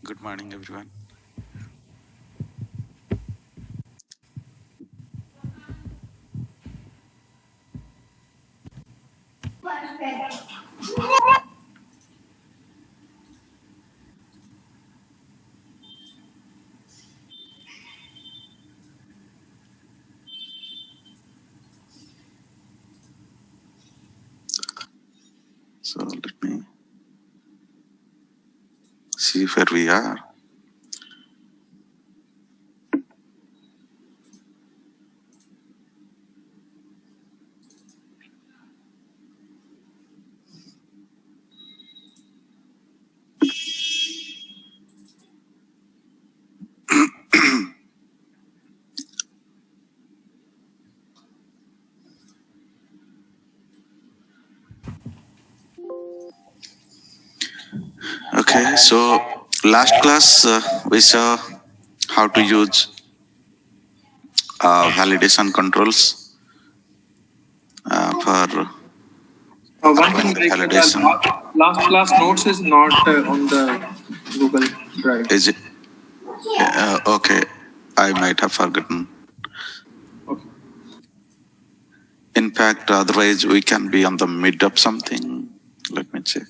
Good morning, everyone. So let me see where we are. Okay, so last class we saw how to use validation controls for One applying thing, the like the validation. last class notes is not on the Google Drive. Is it okay? I might have forgotten. Okay. In fact, otherwise we can be on the mid of something. Let me check.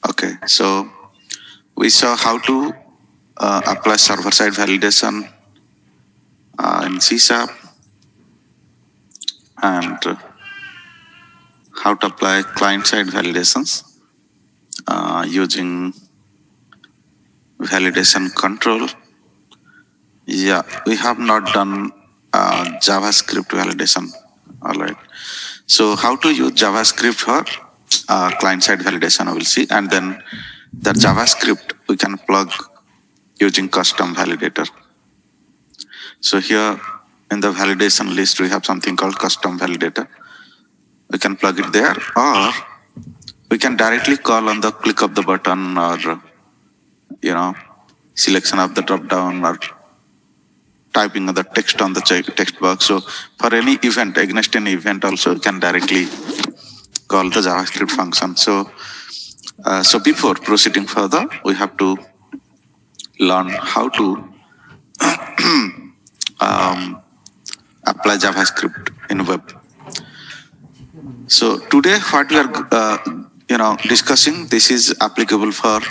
Okay, so we saw how to apply server-side validation in C#, and how to apply client-side validations using validation control. Yeah, we have not done JavaScript validation. All right. So how to use JavaScript for client-side validation, I will see. And then the JavaScript we can plug using custom validator. So here in the validation list, we have something called custom validator. We can plug it there, or we can directly call on the click of the button, or selection of the drop down, or typing of the text on the text box. So for any event, against any event also, you can directly call the JavaScript function. So before proceeding further, we have to learn how to apply JavaScript in web. So today, what we are discussing, this is applicable for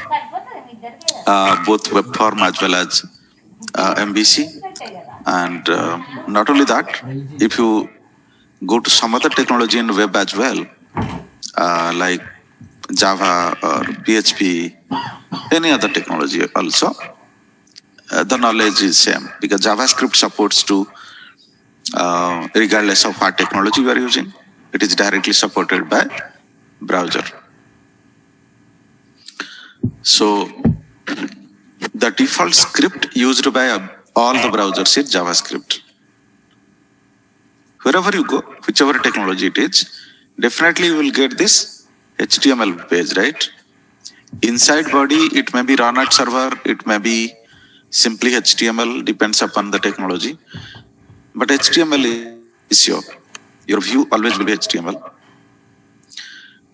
both web form as well as MVC. And not only that, if you go to some other technology in web as well, like Java or PHP, any other technology also, the knowledge is same, because JavaScript supports to regardless of what technology we are using, it is directly supported by browser. So the default script used by all the browsers is JavaScript. Wherever you go, whichever technology it is, definitely you will get this HTML page, right? Inside body, it may be run at server, it may be simply HTML, depends upon the technology. But HTML is your view always will be HTML.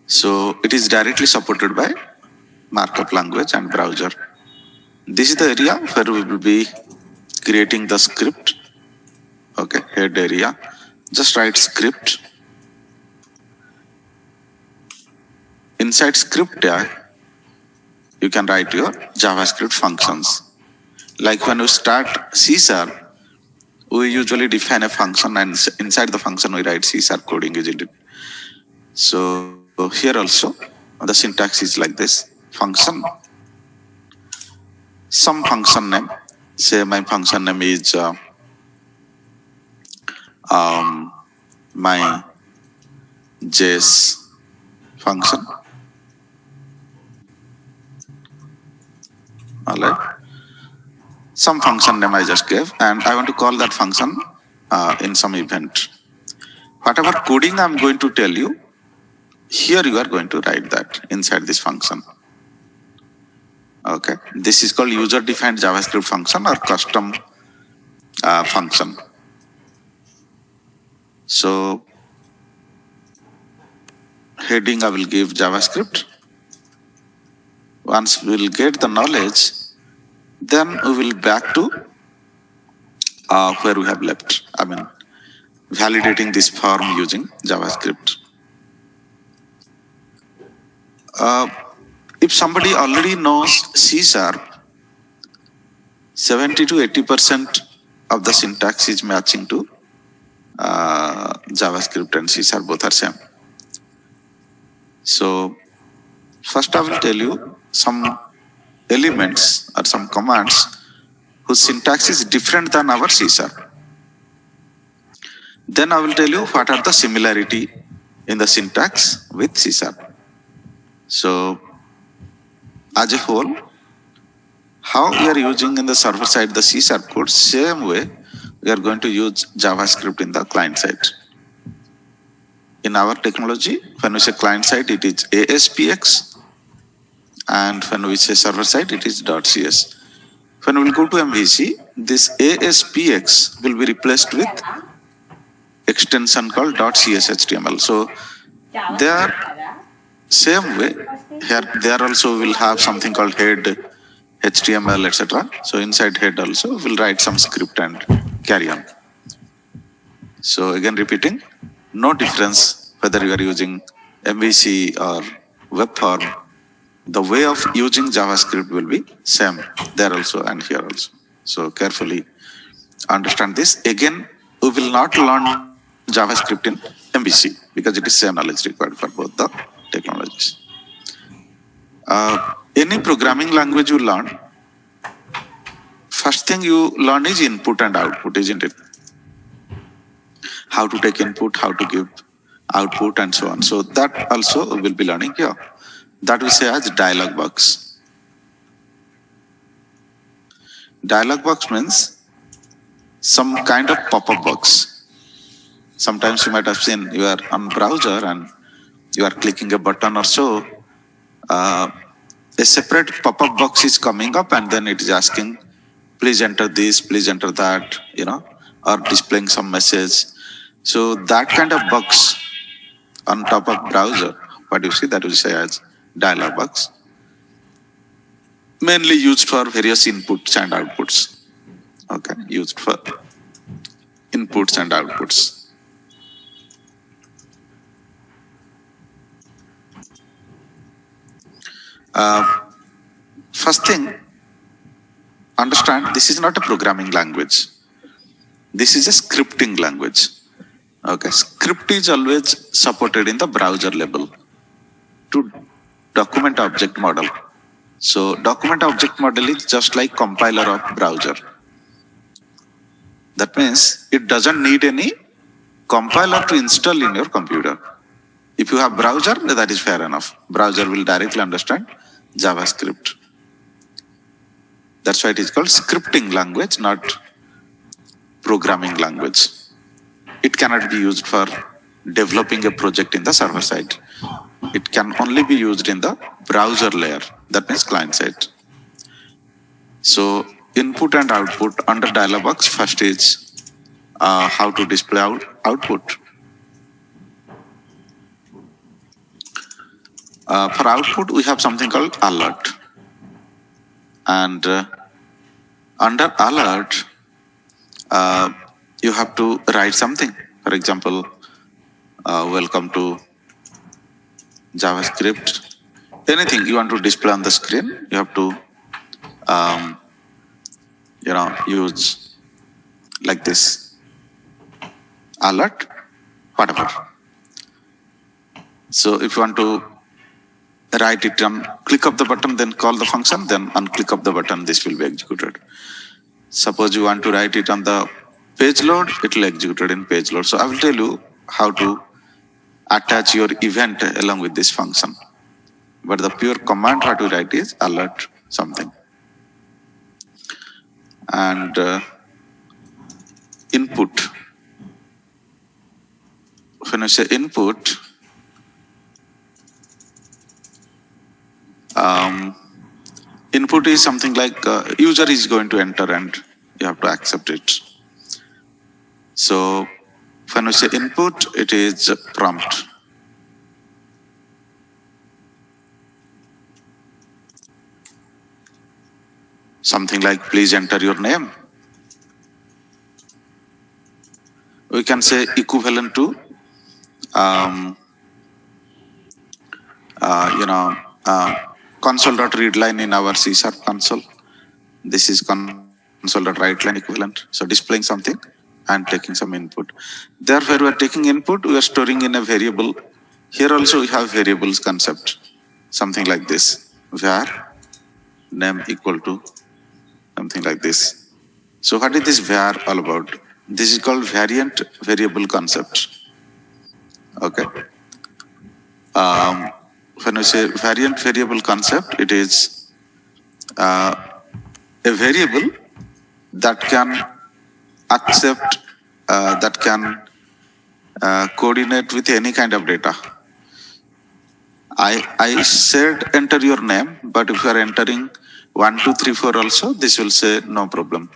So it is directly supported by markup language and browser. This is the area where we will be creating the script. Okay, head area. Just write script. Inside script tag, you can write your JavaScript functions. Like when we start C#, we usually define a function, and inside the function we write C# coding, isn't it? So here also the syntax is like this: function, some function name. Say my function name is my JS function. All right. some function name I just gave, and I want to call that function in some event. Whatever coding I'm going to tell you, here you are going to write that inside this function. Okay, this is called user-defined JavaScript function or custom function. So heading I will give JavaScript. Once we will get the knowledge, then we will back to where we have left. I mean, validating this form using JavaScript. If somebody already knows C#, 70 to 80% of the syntax is matching to JavaScript and C# both are same. So first I will tell you some elements or some commands whose syntax is different than our C#. Then I will tell you what are the similarity in the syntax with C#. So as a whole, how we are using in the server side the C# code, same way we are going to use JavaScript in the client side. In our technology, when we say client side, it is ASPX, and when we say server side, it is .cs. When we will go to MVC, this ASPX will be replaced with extension called .cshtml. So there, same way, here there also will have something called head, HTML, etc. So inside head also we'll write some script and carry on. So again repeating, no difference whether you are using MVC or web form. The way of using JavaScript will be same there also and here also. So carefully understand this. Again, we will not learn JavaScript in MVC because it is same knowledge required for both the technologies. Any programming language you learn, first thing you learn is input and output, isn't it? How to take input, how to give output, and so on. So that also we will be learning here. That we say as dialog box. Dialog box means some kind of pop-up box. Sometimes you might have seen you are on browser and you are clicking a button or so. A separate pop-up box is coming up and then it is asking, please enter this, please enter that, or displaying some message. So that kind of box on top of browser, what you see, that will say as dialog box. Mainly used for various inputs and outputs. Okay, used for inputs and outputs. First thing, understand this is not a programming language. This is a scripting language. Okay, script is always supported in the browser level to document object model. So document object model is just like compiler of browser. That means it doesn't need any compiler to install in your computer. If you have browser, that is fair enough. Browser will directly understand JavaScript. That's why it is called scripting language, not programming language. It cannot be used for developing a project in the server side. It can only be used in the browser layer, that means client side. So input and output under dialog box, first is how to display output. For output, we have something called alert. And under alert, you have to write something. For example, welcome to JavaScript. Anything you want to display on the screen, you have to, use like this. Alert, whatever. So if you want to write it on click of the button, then call the function, then on click of the button, this will be executed. Suppose you want to write it on the page load, it will execute it in page load. So I will tell you how to attach your event along with this function. But the pure command what to write is alert something. and input. When I say input, input is something like user is going to enter and you have to accept it. So when we say input, it is prompt. Something like please enter your name. We can say equivalent to console.readline in our C# console. This is console.writeLine equivalent. So displaying something and taking some input. There where we are taking input, we are storing in a variable. Here also we have variables concept. Something like this. Var name equal to something like this. So what is this var all about? This is called variant variable concept. Okay. When we say variant variable concept, it is a variable that can accept, that can coordinate with any kind of data. I said enter your name, but if you are entering 1, 2, 3, 4 also, this will say no problem.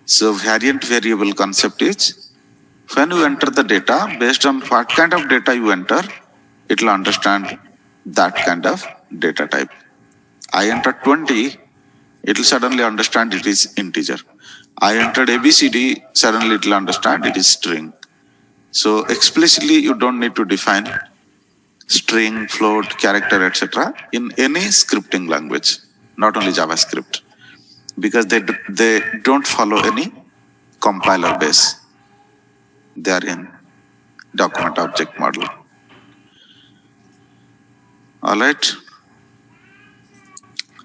So variant variable concept is when you enter the data, based on what kind of data you enter, it will understand that kind of data type. I entered 20, it will suddenly understand it is integer. I entered ABCD, suddenly it will understand it is string. So explicitly you don't need to define string, float, character, etc. in any scripting language, not only JavaScript, because they don't follow any compiler base. They are in document object model. All right.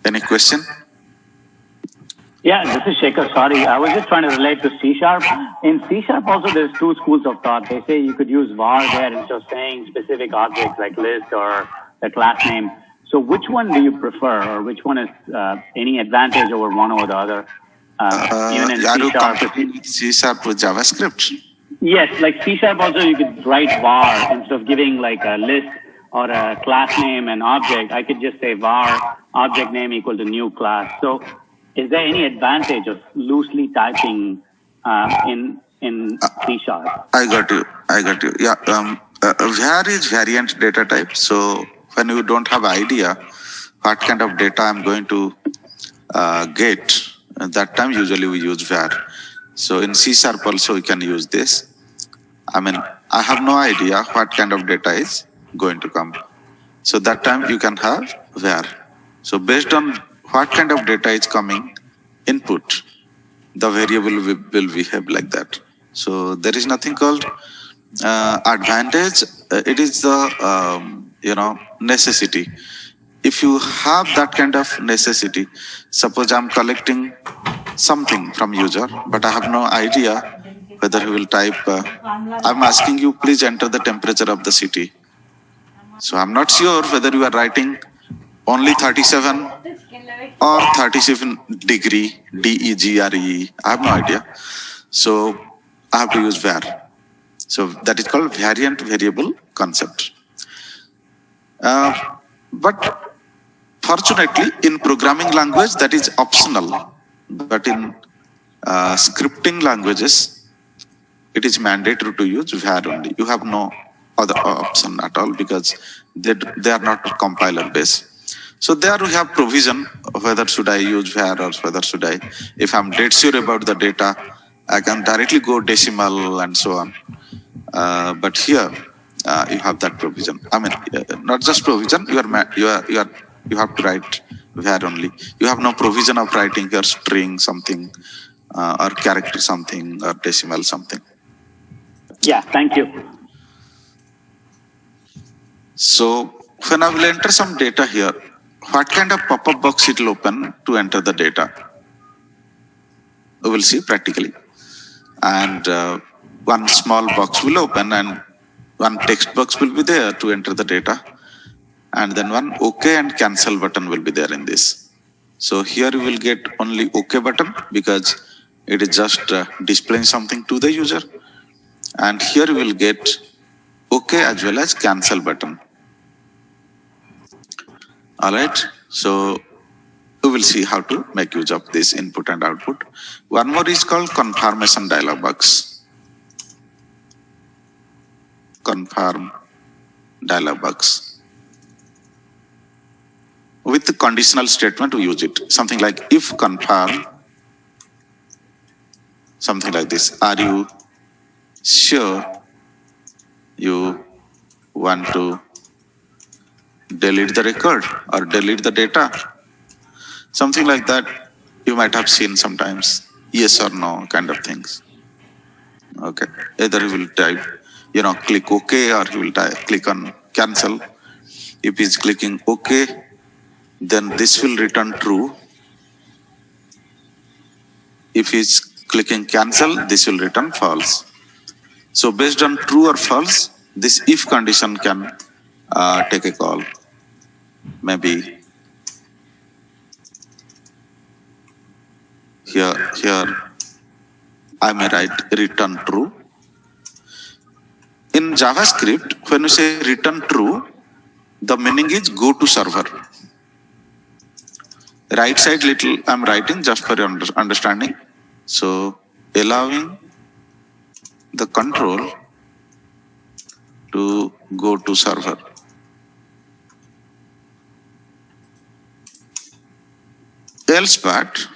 Any question? Yeah, this is Shekhar. Sorry, I was just trying to relate to C#. In C# also, there's two schools of thought. They say you could use var there instead of saying specific objects like list or the class name. So which one do you prefer, or which one is any advantage over one over the other? Even in are you C#. comparing C# with JavaScript? Yes, like C# also you could write var instead of giving like a list or a class name and object. I could just say var object name equal to new class. So is there any advantage of loosely typing in C#? I got you. Yeah. Var is variant data type. So when you don't have idea what kind of data I'm going to get, at that time usually we use var. So in C# also we can use this. I mean, I have no idea what kind of data is going to come. So that time you can have var. So based on what kind of data is coming, input, the variable will behave like that. So there is nothing called advantage. It is the necessity. If you have that kind of necessity, suppose I'm collecting something from user, but I have no idea whether he will type. I'm asking you, please enter the temperature of the city. So I'm not sure whether you are writing only 37 or 37 degree, DEGRE. I have no idea. So I have to use var. So that is called variant variable concept. But fortunately, in programming language, that is optional. But in scripting languages, it is mandatory to use var only. You have no other option at all because they are not compiler based. So there we have provision whether should I use var or whether should I, if I'm dead sure about the data, I can directly go decimal and so on. But here you have that provision. I mean, not just provision. You have to write var only. You have no provision of writing your string something or character something or decimal something. Yeah, thank you. So when I will enter some data here, what kind of pop-up box it will open to enter the data? We will see practically. And one small box will open and one text box will be there to enter the data. And then one OK and cancel button will be there in this. So here you will get only OK button because it is just displaying something to the user. And here you will get OK as well as cancel button. All right. So we will see how to make use of this input and output. One more is called confirmation dialog box. Confirm dialog box. With the conditional statement, we use it. Something like if confirm, something like this. Are you sure you want to delete the record or delete the data? Something like that you might have seen sometimes. Yes or no kind of things. Okay. Either you will type, click OK, or you will click on cancel. If he's clicking OK, then this will return true. If he's clicking cancel, this will return false. So based on true or false, this if condition can take a call. Maybe here I may write return true. In JavaScript, when you say return true, the meaning is go to server. Right side little I'm writing just for your understanding. So allowing the control to go to server. Else part,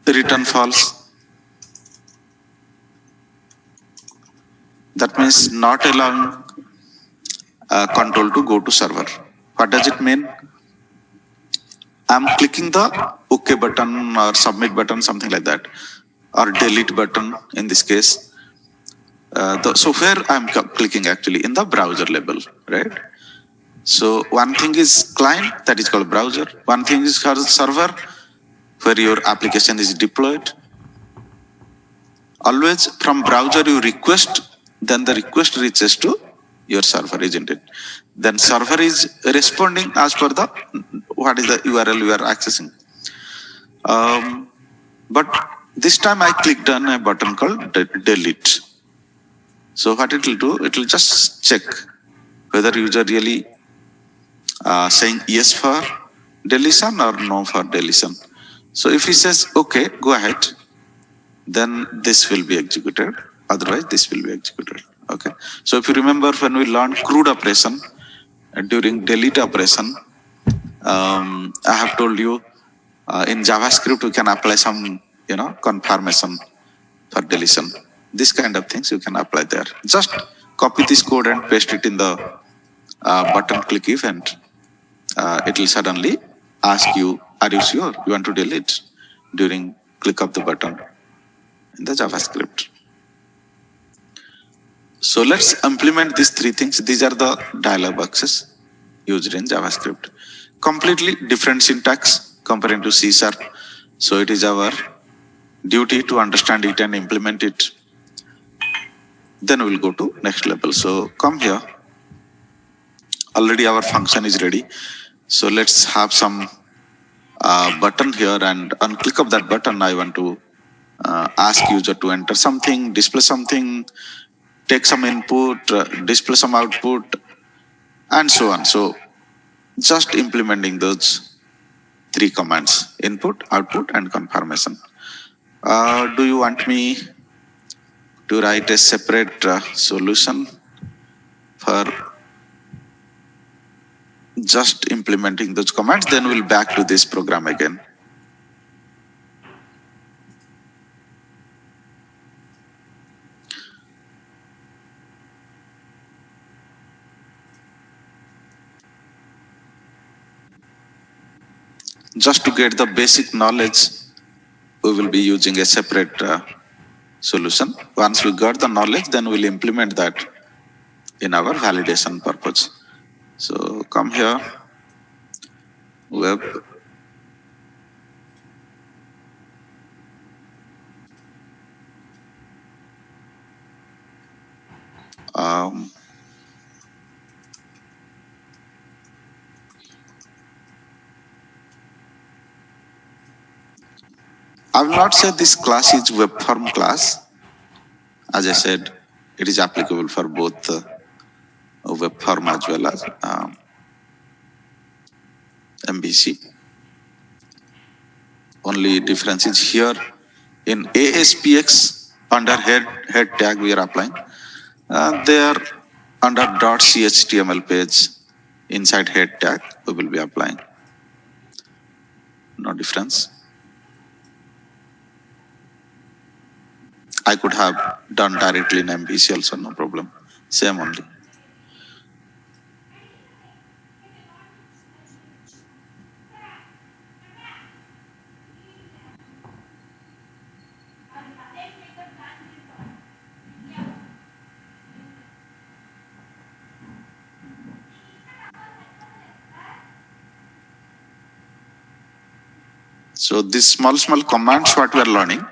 return false. That means not allowing control to go to server. What does it mean? I'm clicking the OK button or submit button, something like that, or delete button in this case. So where I'm clicking actually in the browser level, right? So one thing is client, that is called browser. One thing is server, where your application is deployed. Always from browser you request, then the request reaches to your server, isn't it? Then server is responding as per the what is the URL you are accessing. But this time I clicked on a button called delete. So what it will do, it will just check whether user really saying yes for deletion or no for deletion. So if he says okay, go ahead, then this will be executed. Otherwise, this will be executed. Okay. So if you remember when we learned CRUD operation during delete operation, I have told you in JavaScript we can apply some confirmation for deletion. This kind of things you can apply there. Just copy this code and paste it in the button click event. It will suddenly ask you, are you sure you want to delete during click of the button in the JavaScript. So let's implement these three things. These are the dialog boxes used in JavaScript. Completely different syntax comparing to C#. So it is our duty to understand it and implement it. Then we will go to next level. So come here. Already our function is ready. So let's have some button here, and on click of that button, I want to ask user to enter something, display something, take some input, display some output, and so on. So just implementing those three commands: input, output, and confirmation. Do you want me to write a separate solution for just implementing those commands? Then we'll back to this program again. Just to get the basic knowledge, we will be using a separate solution. Once we got the knowledge, then we'll implement that in our validation purpose. So come here, web, Um, I will not say this class is web form class. As I said, it is applicable for both web form as well as MVC. Only difference is here in ASPX under head tag we are applying. They are under .chtml page inside head tag we will be applying. No difference. I could have done directly in MVC also, no problem. Same only. So these small commands what we are learning,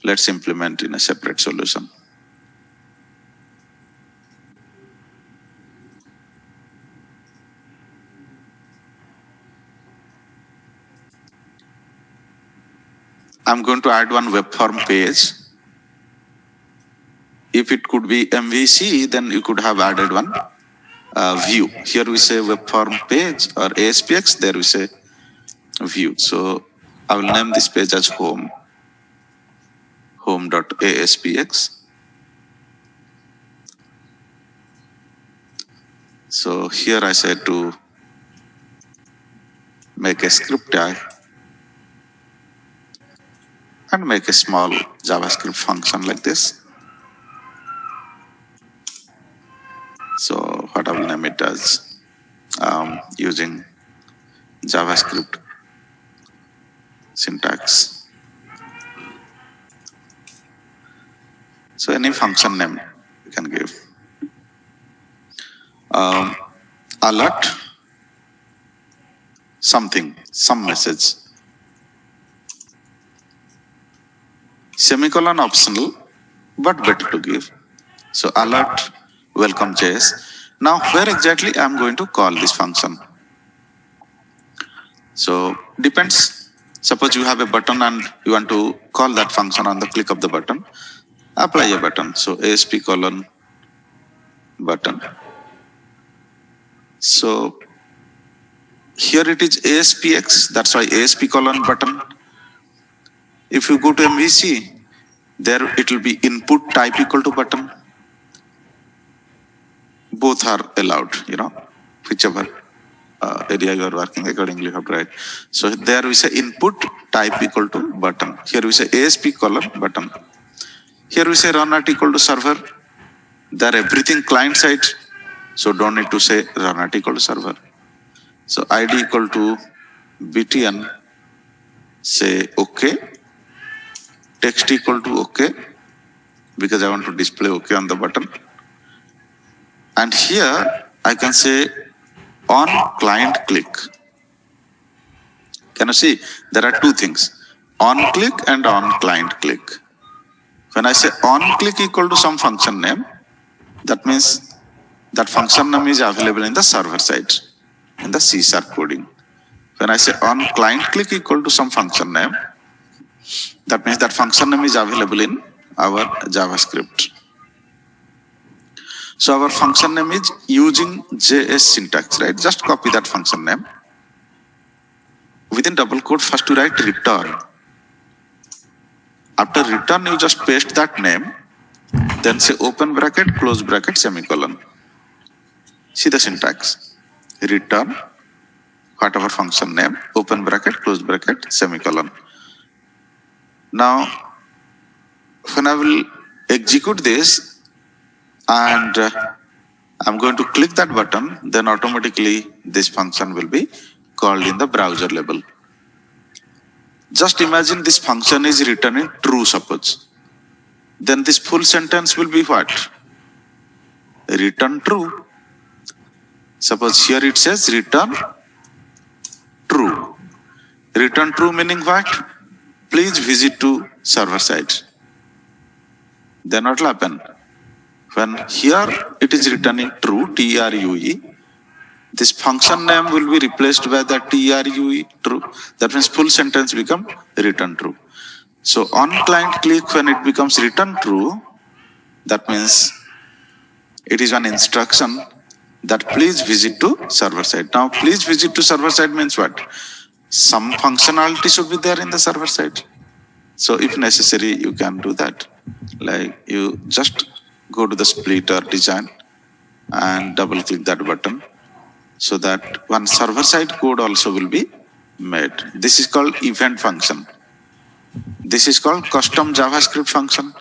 let's implement in a separate solution. I'm going to add one web form page. If it could be MVC, then you could have added one view. Here we say web form page, or ASPX, there we say view. So I will name this page as home.aspx. So here I said to make a script tag and make a small JavaScript function like this. So what I will name it as using JavaScript syntax. So any function name you can give. Alert something, some message. Semicolon optional, but better to give. So alert welcome JS. Now where exactly I am going to call this function? So depends. Suppose you have a button and you want to call that function on the click of the button. Apply a button. So ASP colon button. So here it is ASPX. That's why ASP colon button. If you go to MVC, there it will be input type equal to button. Both are allowed, whichever area you are working, accordingly you have to write. So there we say input type equal to button. Here we say ASP colon button. Here we say run at equal to server. There everything client side. So don't need to say run at equal to server. So ID equal to btn, say OK. Text equal to OK, because I want to display OK on the button. And here I can say on client click. Can you see? There are two things, on click and on client click. When I say on click equal to some function name, that means that function name is available in the server side, in the C# coding. When I say on client click equal to some function name, that means that function name is available in our JavaScript. So our function name is using JS syntax, right? Just copy that function name. Within double quote, first you write return. After return, you just paste that name, then say open bracket, close bracket, semicolon. See the syntax. Return, whatever function name, open bracket, close bracket, semicolon. Now, when I will execute this and I'm going to click that button, then automatically this function will be called in the browser level. Just imagine this function is returning true, suppose. Then this full sentence will be what? Return true. Suppose here it says return true. Return true meaning what? Please visit to server side. Then what will happen? When here it is returning true, TRUE, this function name will be replaced by the TRUE, true. That means full sentence become return true. So on client click, when it becomes return true, that means it is an instruction that please visit to server side. Now please visit to server side means what? Some functionality should be there in the server side. So if necessary, you can do that. Like you just go to the splitter design and double click that button so that one server side code also will be made. This is called event function. This is called custom JavaScript function.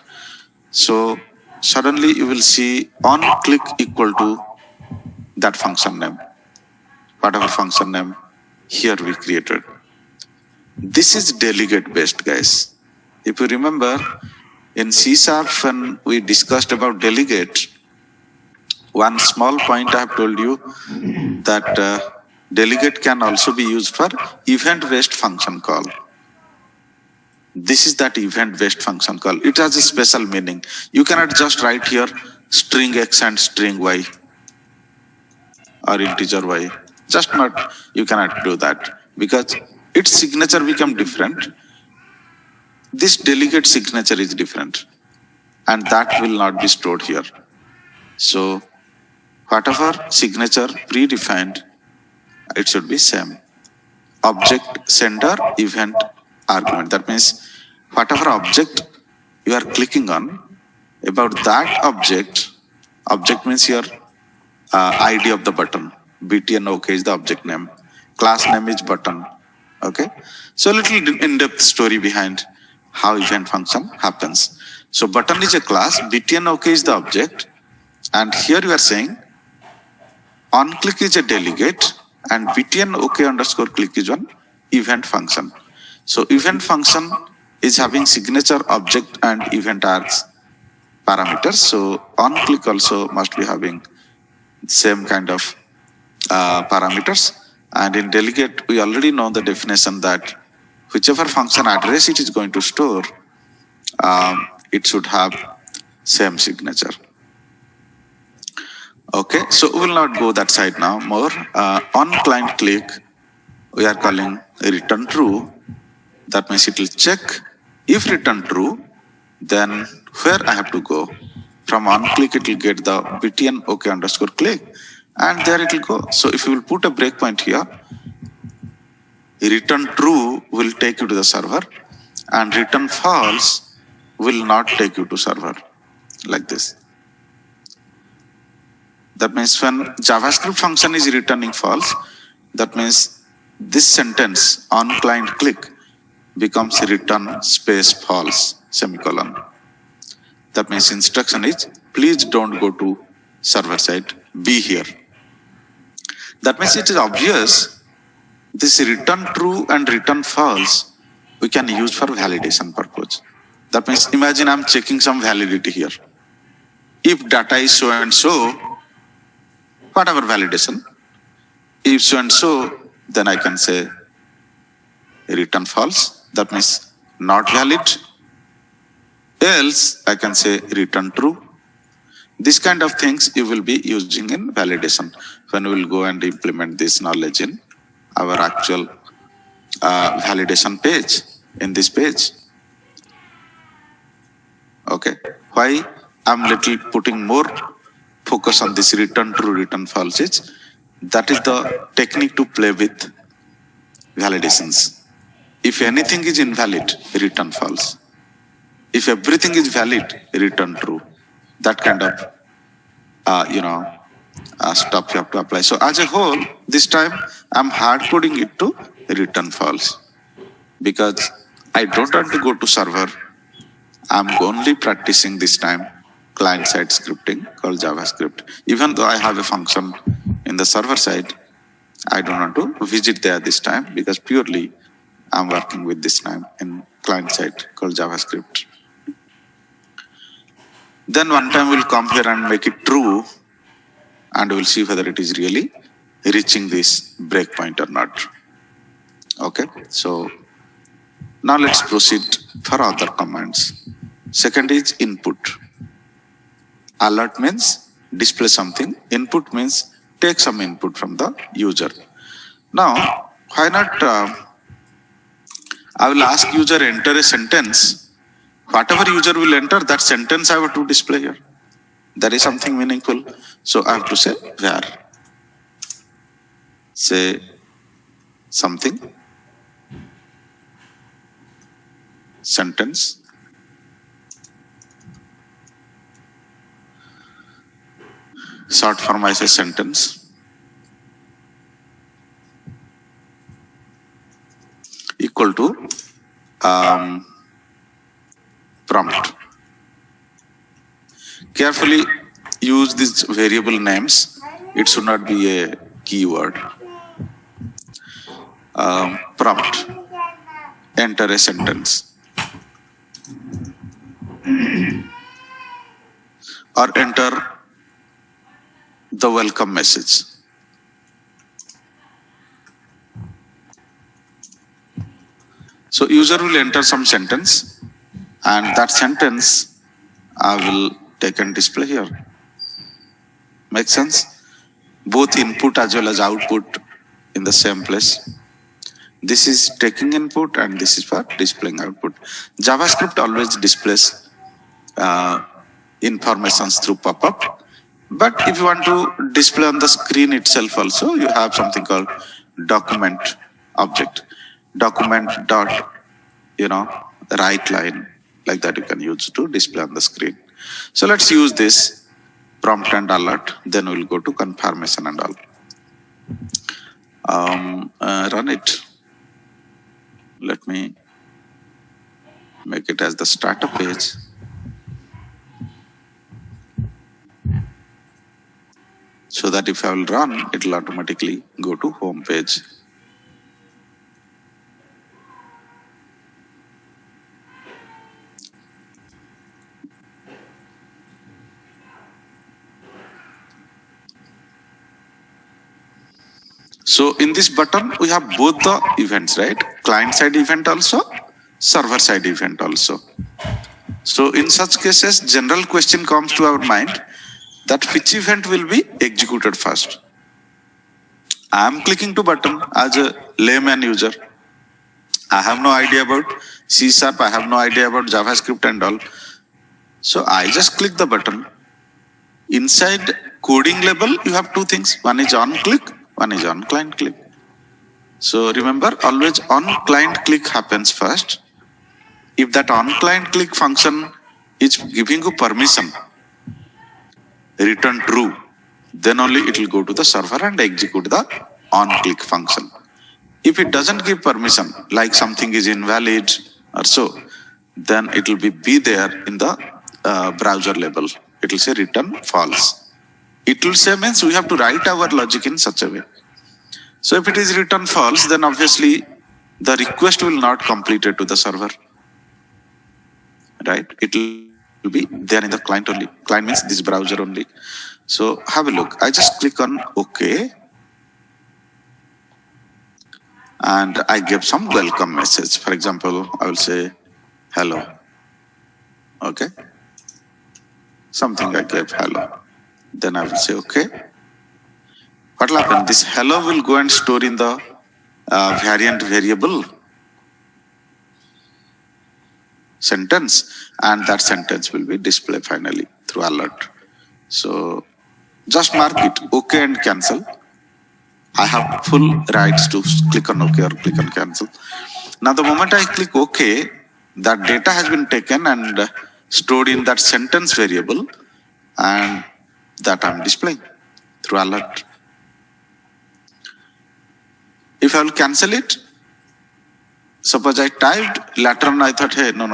So suddenly you will see on click equal to that function name, whatever function name here we created. This is delegate based, guys. If you remember in C# when we discussed about delegate, one small point I have told you that delegate can also be used for event based function call. This is that event based function call. It has a special meaning. You cannot just write here string X and string Y or integer Y. Just not, you cannot do that because its signature become different. This delegate signature is different and that will not be stored here. So whatever signature predefined, it should be same. Object sender event argument. That means whatever object you are clicking on, about that object means here ID of the button. BTN OK is the object name. Class name is button. Okay. So a little in-depth story behind how event function happens. So button is a class, BTN OK is the object, and here you are saying on click is a delegate and BTN OK underscore click is one event function. So event function is having signature, object and event args parameters. So on click also must be having same kind of parameters. And in delegate, we already know the definition that whichever function address it is going to store, it should have same signature. Okay, so we will not go that side now more. On client click, we are calling return true. That means it will check. If return true, then where I have to go? From on click, it will get the BTN OK underscore click, and there it will go. So if you will put a breakpoint here, return true will take you to the server, and return false will not take you to server, like this. That means when JavaScript function is returning false, that means this sentence on client click becomes return space false semicolon. That means instruction is please don't go to server side, be here. That means it is obvious this return true and return false we can use for validation purpose. That means imagine I'm checking some validity here. If data is so and so, whatever validation, if so and so, then I can say return false. That means not valid. Else I can say return true. This kind of things you will be using in validation when we will go and implement this knowledge in our actual validation page, in this page. Okay, why I'm little putting more focus on this return true, return false is that is the technique to play with validations. If anything is invalid, return false. If everything is valid, return true. That kind of stuff you have to apply. So as a whole, this time I'm hard coding it to return false because I don't want to go to server. I'm only practicing this time client-side scripting called JavaScript. Even though I have a function in the server side, I don't want to visit there this time because purely I'm working with this time in client-side called JavaScript. Then one time we'll come here and make it true and we'll see whether it is really reaching this breakpoint or not. Okay, so now let's proceed for other commands. Second is input. Alert means display something. Input means take some input from the user. Now, why not? I will ask user enter a sentence. Whatever user will enter, that sentence I have to display here. That is something meaningful. So I have to say where. Say something. Sentence. Short form I say sentence. Equal to prompt. Carefully use these variable names. It should not be a keyword. Prompt. Enter a sentence. Or enter the welcome message. So user will enter some sentence, and that sentence I will take and display here. Make sense? Both input as well as output in the same place. This is taking input and this is for displaying output. JavaScript always displays informations through pop-up. But if you want to display on the screen itself also, you have something called document object. Document dot, write line, like that you can use to display on the screen. So let's use this prompt and alert, then we'll go to confirmation and all. Run it. Let me make it as the starter page. So that if I will run, it will automatically go to home page. So in this button, we have both the events, right? Client side event also, server side event also. So in such cases, general question comes to our mind that which event will be executed first. I am clicking to button as a layman user. I have no idea about C#, I have no idea about JavaScript and all. So I just click the button. Inside coding level, you have two things. One is on click, one is on client click. So remember, always on client click happens first. If that on client click function is giving you permission, return true, then only it will go to the server and execute the on click function. If it doesn't give permission, like something is invalid or so, then it will be there in the browser level. It will say return false. It will say means we have to write our logic in such a way. So if it is return false, then obviously the request will not complete it to the server. Right? It will be there in the client only. Client means this browser only. So have a look. I just click on OK. And I give some welcome message. For example, I will say hello. Okay. Something I gave hello. Then I will say OK. What will happen? This hello will go and store in the variant variable sentence, and that sentence will be displayed finally through alert. So just mark it OK and cancel. I have full rights to click on OK or click on cancel. Now the moment I click OK, that data has been taken and stored in that sentence variable, and that I'm displaying through alert. If I will cancel it, suppose I typed, later on I thought, hey, no,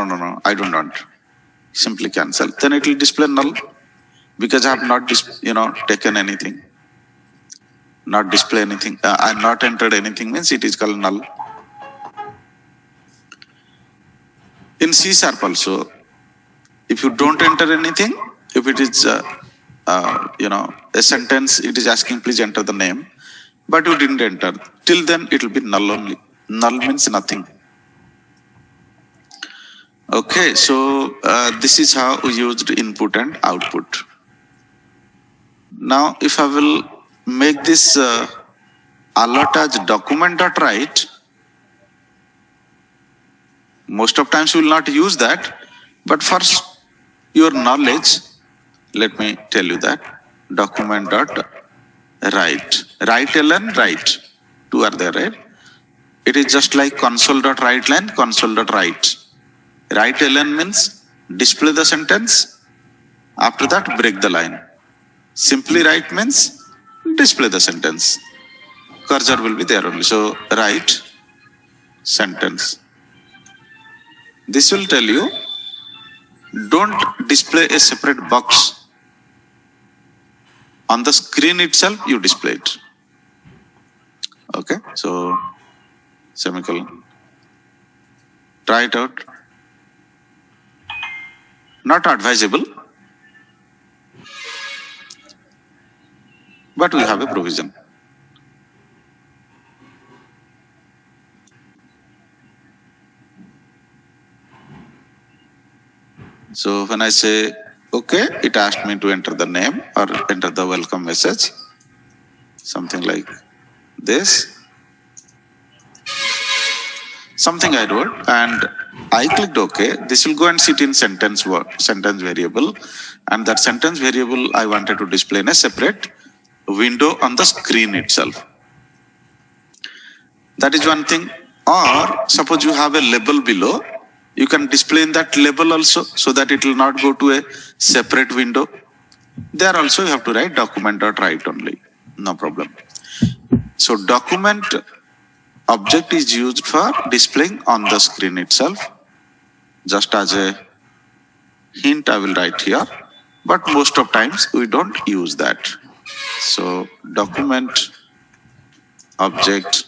I don't want. Simply cancel. Then it will display null because I have not, taken anything. Not display anything. I have not entered anything means it is called null. In C# also, if you don't enter anything, if it is, a sentence, it is asking please enter the name, but you didn't enter. Till then, it will be null only. Null means nothing. Okay, so this is how we used input and output. Now, if I will make this alert as document.write, most of times we will not use that, but for your knowledge, let me tell you that document.write, write ln, write, two are there, right? It is just like console.write line, console.write. Write ln means display the sentence, after that break the line. Simply write means display the sentence. Cursor will be there only. So write sentence. This will tell you, don't display a separate box. On the screen itself, you display it. Okay, so semicolon. Try it out. Not advisable, but we have a provision. So when I say okay, it asked me to enter the name or enter the welcome message, something like this. Something I wrote, and I clicked OK. This will go and sit in sentence variable, and that sentence variable I wanted to display in a separate window on the screen itself. That is one thing. Or suppose you have a label below, you can display in that label also, so that it will not go to a separate window. There also you have to write document.write only, no problem. So document object is used for displaying on the screen itself. Just as a hint, I will write here, but most of times we don't use that. So document object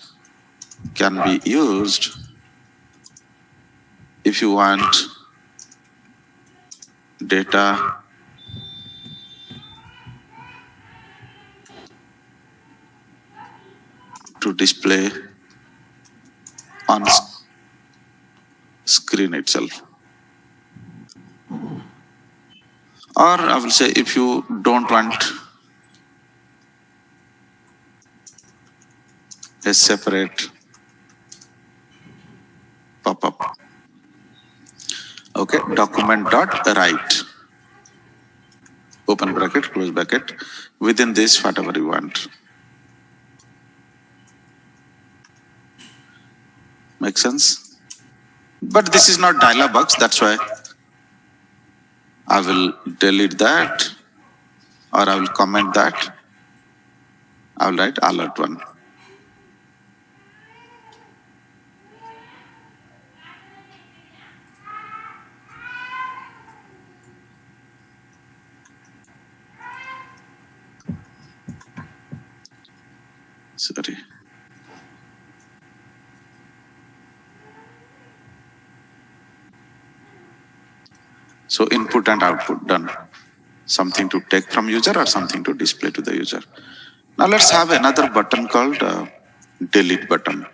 can be used if you want data to display on screen itself. Or I will say, if you don't want a separate pop-up. Okay, document.write. Open bracket, close bracket. Within this, whatever you want. Make sense? But this is not dialog box, that's why I will delete that, or I will comment that. I will write alert one. Sorry. So input and output done. Something to take from user or something to display to the user. Now let's have another button called delete button.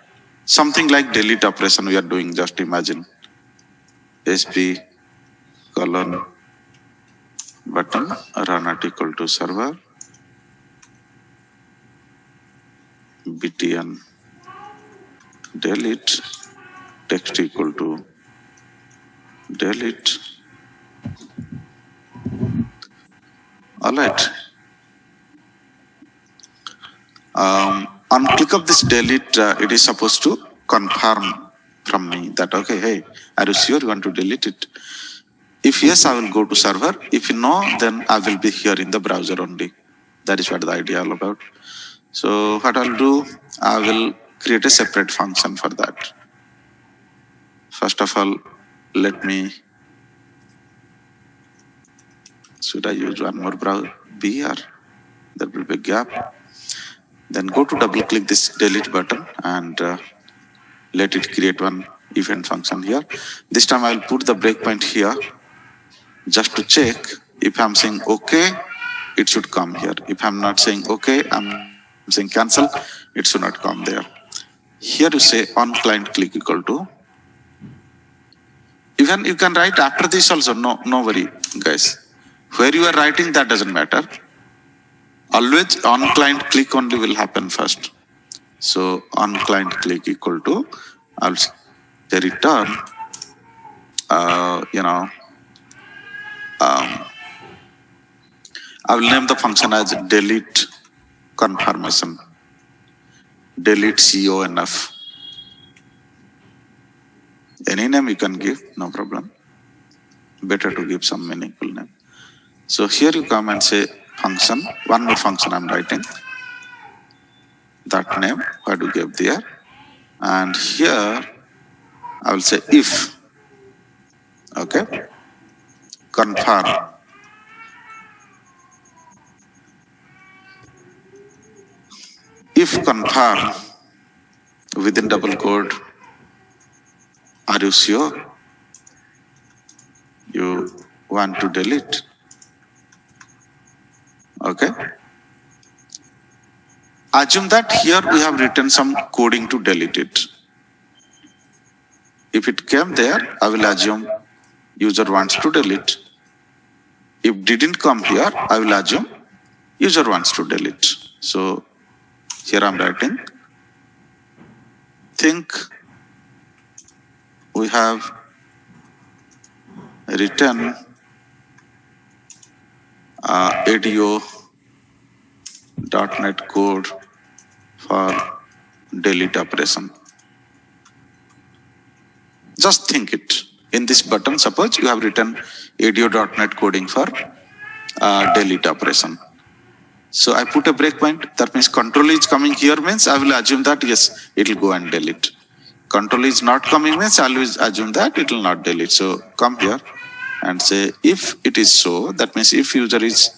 Something like delete operation we are doing, just imagine. SP colon button run at equal to server btn delete text equal to delete. All right. On click of this delete, it is supposed to confirm from me that, okay, hey, are you sure you want to delete it? If yes, I will go to server. If no, then I will be here in the browser only. That is what the idea all about. So what I'll do, I will create a separate function for that. First of all, let me, should I use one more browser? BR, there will be a gap. Then go to double click this delete button and let it create one event function here. This time I will put the breakpoint here just to check. If I'm saying okay, it should come here. If I'm not saying okay, I'm saying cancel, it should not come there. Here you say on client click equal to. Even you can write after this also, no worry guys. Where you are writing, that doesn't matter. Always on client click only will happen first. So on client click equal to, I'll say return, I will name the function as delete confirmation, delete CONF. Any name you can give, no problem. Better to give some meaningful name. So here you come and say function, one more function I'm writing, that name, what you give there. And here I will say if, okay, confirm. If confirm within double quote, are you sure you want to delete? Okay. Assume that here we have written some coding to delete it. If it came there, I will assume user wants to delete. If didn't come here, I will assume user wants to delete. So here I'm writing, think we have written ADO.NET code for delete operation. Just think it. In this button, suppose you have written ADO.NET coding for delete operation. So I put a breakpoint. That means control is coming here means I will assume that yes, it will go and delete. Control is not coming means I will assume that it will not delete. So come here and say if it is so, that means if user is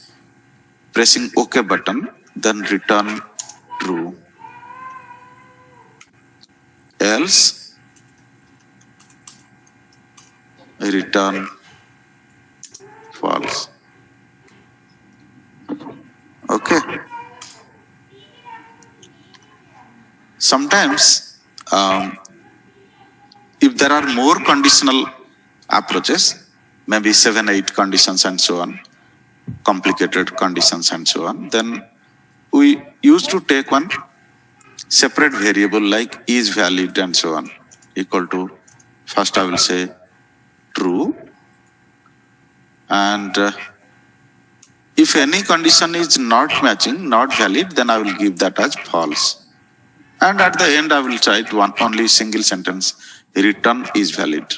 pressing OK button, then return true. Else return false. Okay. Sometimes, if there are more conditional approaches, maybe 7, 8 conditions and so on, complicated conditions and so on, then we used to take one separate variable like is valid and so on, equal to, first I will say true, and if any condition is not matching, not valid, then I will give that as false. And at the end, I will write only single sentence, return is valid.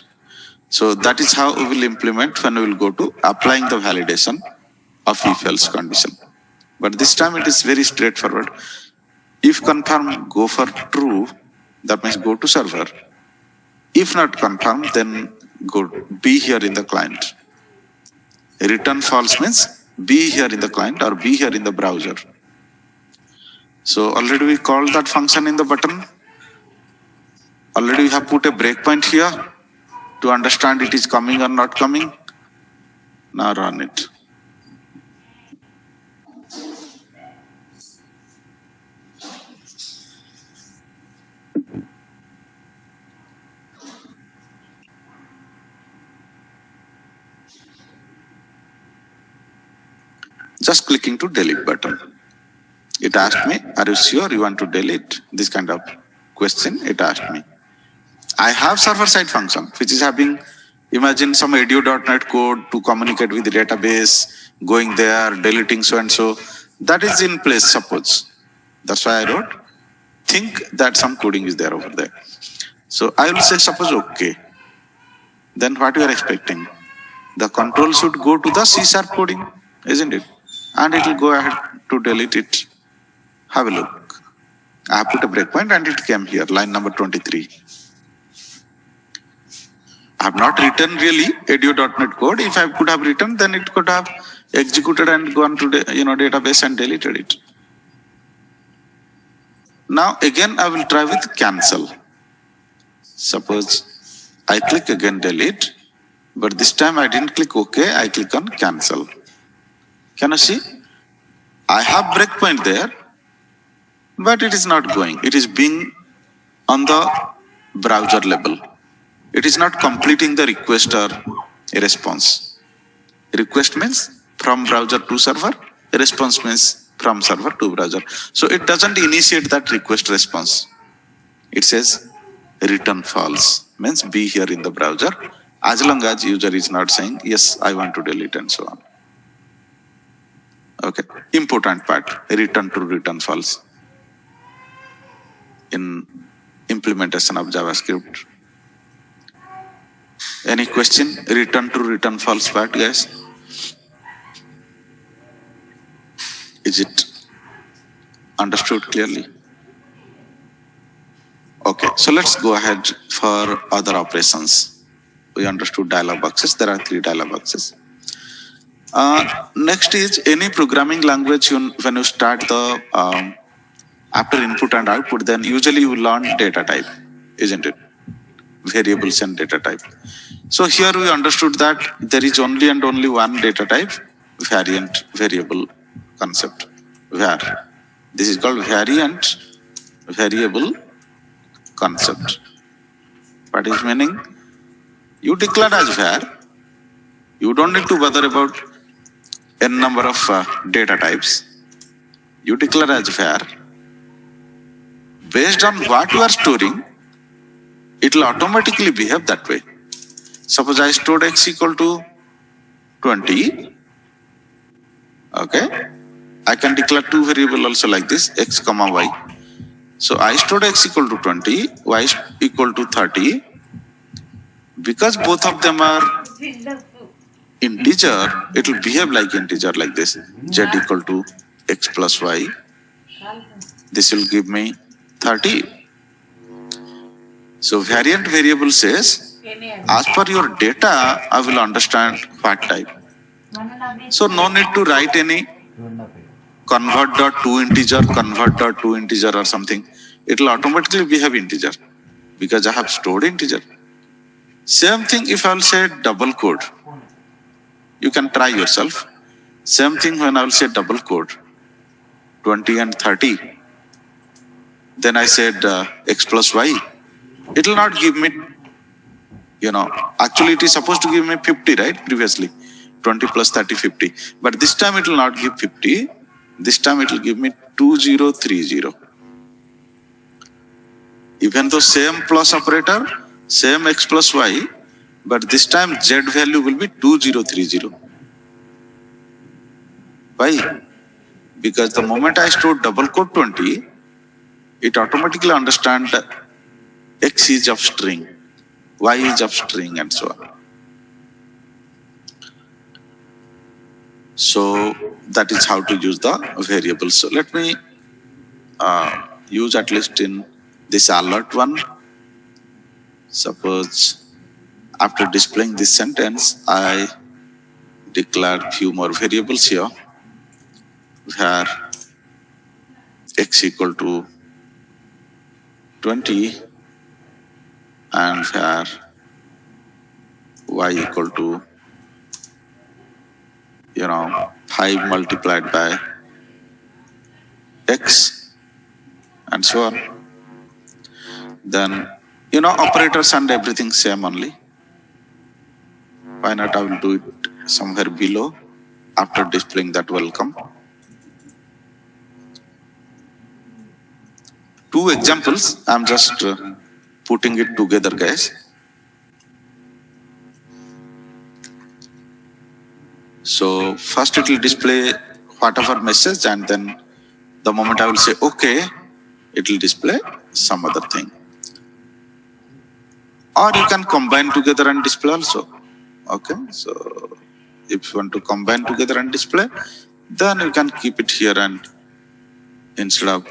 So that is how we will implement when we will go to applying the validation of if-else condition. But this time it is very straightforward. If confirm, go for true, that means go to server. If not confirm, then go be here in the client. Return false means be here in the client or be here in the browser. So already we called that function in the button. Already we have put a breakpoint here to understand it is coming or not coming. Now run it. Just clicking to delete button. It asked me, are you sure you want to delete? This kind of question it asked me. I have server-side function, which is having, imagine some ADO.NET code to communicate with the database, going there, deleting so and so. That is in place, suppose. That's why I wrote, think that some coding is there over there. So I will say, suppose, okay. Then what you are expecting? The control should go to the C# coding, isn't it? And it will go ahead to delete it. Have a look. I have put a breakpoint and it came here, line number 23. I have not written really ADO.NET code. If I could have written, then it could have executed and gone to the database and deleted it. Now again, I will try with cancel. Suppose I click again delete, but this time I didn't click OK, I click on cancel. Can you see? I have breakpoint there, but it is not going. It is being on the browser level. It is not completing the request or response. Request means from browser to server. Response means from server to browser. So it doesn't initiate that request response. It says return false, means be here in the browser, as long as user is not saying, yes, I want to delete and so on. Okay, important part, return to return false in implementation of JavaScript. Any question? Return to return false part, guys? Is it understood clearly? Okay, so let's go ahead for other operations. We understood dialog boxes. There are 3 dialog boxes. Next is any programming language. When you start the after input and output, then usually you learn data type, isn't it? Variables and data type. So here we understood that there is only and only one data type, variant variable concept. Var. This is called variant variable concept. What is meaning? You declare as var. You don't need to bother about n number of data types. You declare as var. Based on what you are storing, it will automatically behave that way. Suppose I stored x equal to 20. Okay. I can declare 2 variables also like this, x comma y. So I stored x equal to 20, y equal to 30. Because both of them are integer, it will behave like integer like this. Z equal to x plus y. This will give me 30. So variant variable says, as per your data, I will understand what type. So no need to write any convert.to integer or something. It will automatically behave integer because I have stored integer. Same thing if I will say double code. You can try yourself. Same thing when I will say double code, 20 and 30. Then I said x plus y. It will not give me, actually it is supposed to give me 50, right? Previously, 20 plus 30, 50. But this time it will not give 50. This time it will give me 2030. Even though same plus operator, same x plus y, but this time z value will be 2030. Why? Because the moment I store double quote 20, it automatically understands x is of string, y is of string, and so on. So that is how to use the variables. So let me use at least in this alert one. Suppose after displaying this sentence, I declare few more variables here, where x equal to 20 and where y equal to 5 multiplied by x and so on. Then operators and everything same only. Why not I will do it somewhere below after displaying that welcome. 2 examples, I'm just putting it together, guys. So first it will display whatever message, and then the moment I will say okay, it will display some other thing. Or you can combine together and display also. Okay, so if you want to combine together and display, then you can keep it here, and instead of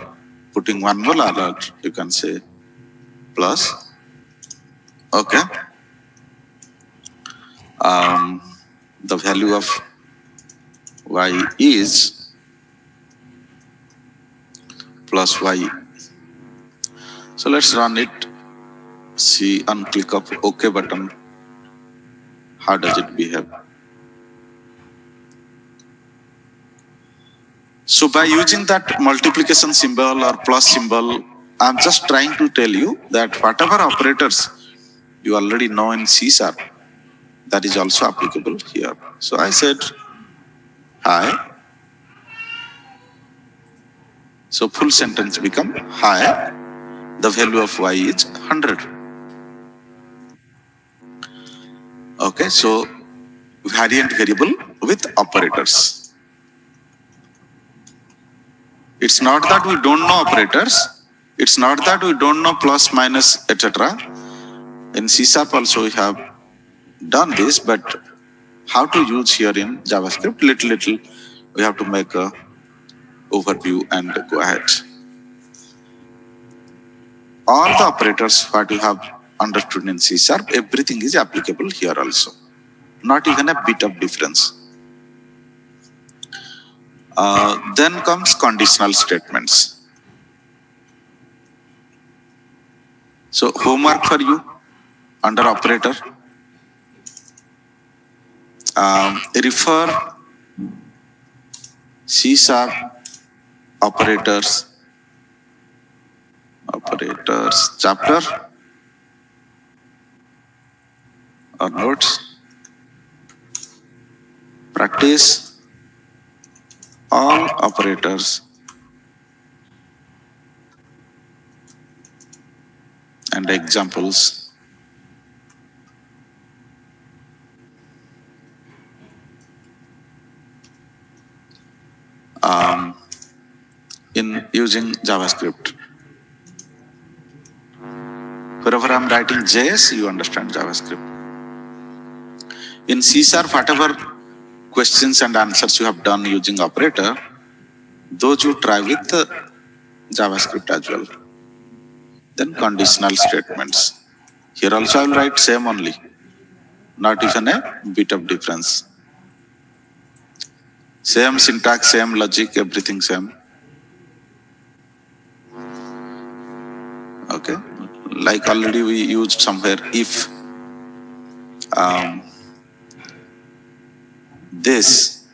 putting one more alert, you can say plus. Okay. The value of y is plus y. So let's run it. See, and click of OK button. How does it behave? So by using that multiplication symbol or plus symbol, I'm just trying to tell you that whatever operators you already know in C#, that is also applicable here. So I said, hi, So full sentence become hi, the value of y is 100. Okay, so variant variable with operators. It's not that we don't know operators. It's not that we don't know plus, minus, etc. In C# also we have done this, but how to use here in JavaScript, little we have to make a overview and go ahead. All the operators what you have understood in C#, everything is applicable here also. Not even a bit of difference. Then comes conditional statements. So homework for you under operator. Refer C# operators chapter or notes. Practice all operators and examples. In using JavaScript. Wherever I'm writing JS, you understand JavaScript. In C#, whatever questions and answers you have done using operator, those you try with JavaScript as well. Then conditional statements. Here also I will write same only. Not even a bit of difference. Same syntax, same logic, everything same. Okay, like already we used somewhere, if this,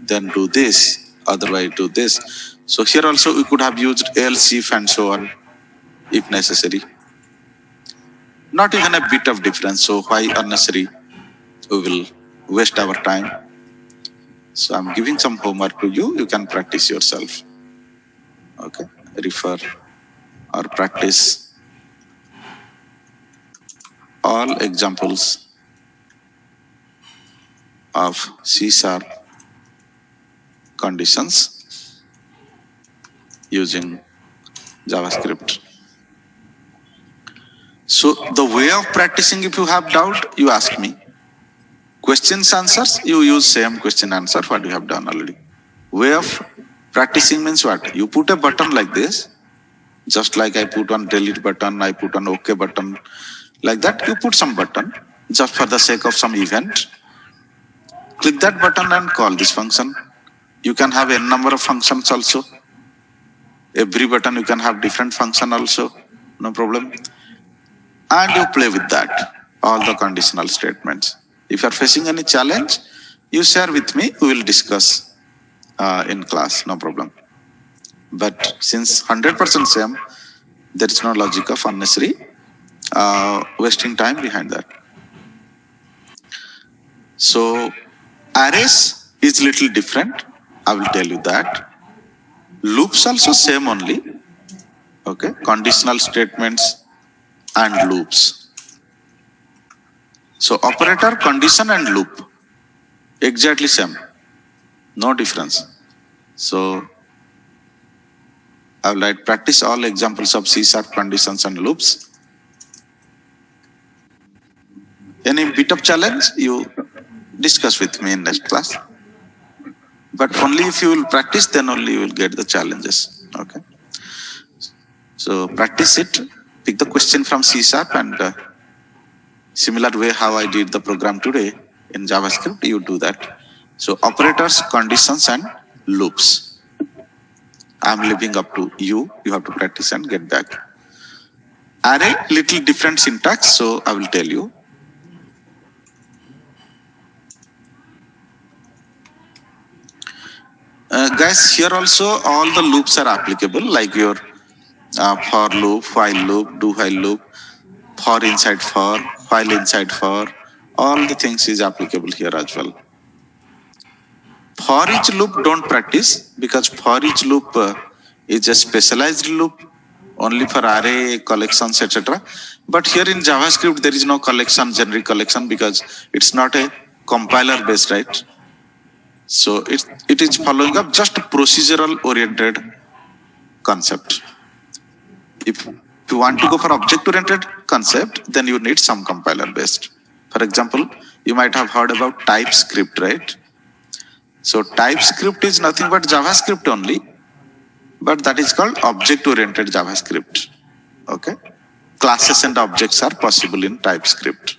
then do this, otherwise do this. So here also we could have used else, if and so on, if necessary. Not even a bit of difference, so why unnecessary? We will waste our time. So I'm giving some homework to you, you can practice yourself. Okay, refer or practice all examples of C# conditions using JavaScript. So the way of practicing, if you have doubt, you ask me. Questions, answers, you use same question answer what you have done already. Way of practicing means what? You put a button like this, just like I put on delete button, I put on OK button. Like that, you put some button just for the sake of some event. Click that button and call this function. You can have n number of functions also. Every button you can have different function also, no problem. And you play with that, all the conditional statements. If you are facing any challenge, you share with me, we will discuss in class, no problem. But since 100% same, there is no logic of unnecessary wasting time behind that. So arrays is little different, I will tell you that. Loops also same only. Okay, conditional statements and loops. So operator, condition and loop, exactly same, no difference. So I will write practice all examples of C# conditions and loops. Any bit of challenge, you discuss with me in next class. But only if you will practice, then only you will get the challenges. Okay. So practice it, pick the question from C# and similar way how I did the program today in JavaScript, you do that. So operators, conditions and loops. I'm leaving up to you. You have to practice and get back. Array, little different syntax, so I will tell you. Guys, here also all the loops are applicable, like your for loop, while loop, do while loop, for inside for, while inside for, all the things is applicable here as well. For each loop don't practice, because for each loop is a specialized loop only for array collections, etc. But here in JavaScript, there is no collection, generic collection, because it's not a compiler based, right? So it is following up just procedural oriented concept. If you want to go for object oriented concept, then you need some compiler based. For example, you might have heard about TypeScript, right? So TypeScript is nothing but JavaScript only, but that is called object oriented JavaScript. Okay. Classes and objects are possible in TypeScript.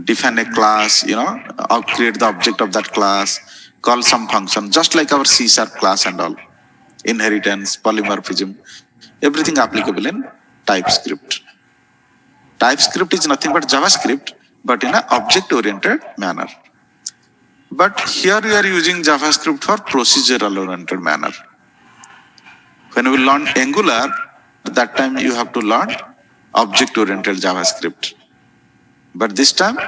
Define a class, or create the object of that class, call some function, just like our C# class and all. Inheritance, polymorphism, everything applicable in TypeScript. TypeScript is nothing but JavaScript, but in an object-oriented manner. But here we are using JavaScript for procedural-oriented manner. When we learn Angular, at that time you have to learn object-oriented JavaScript. But this time,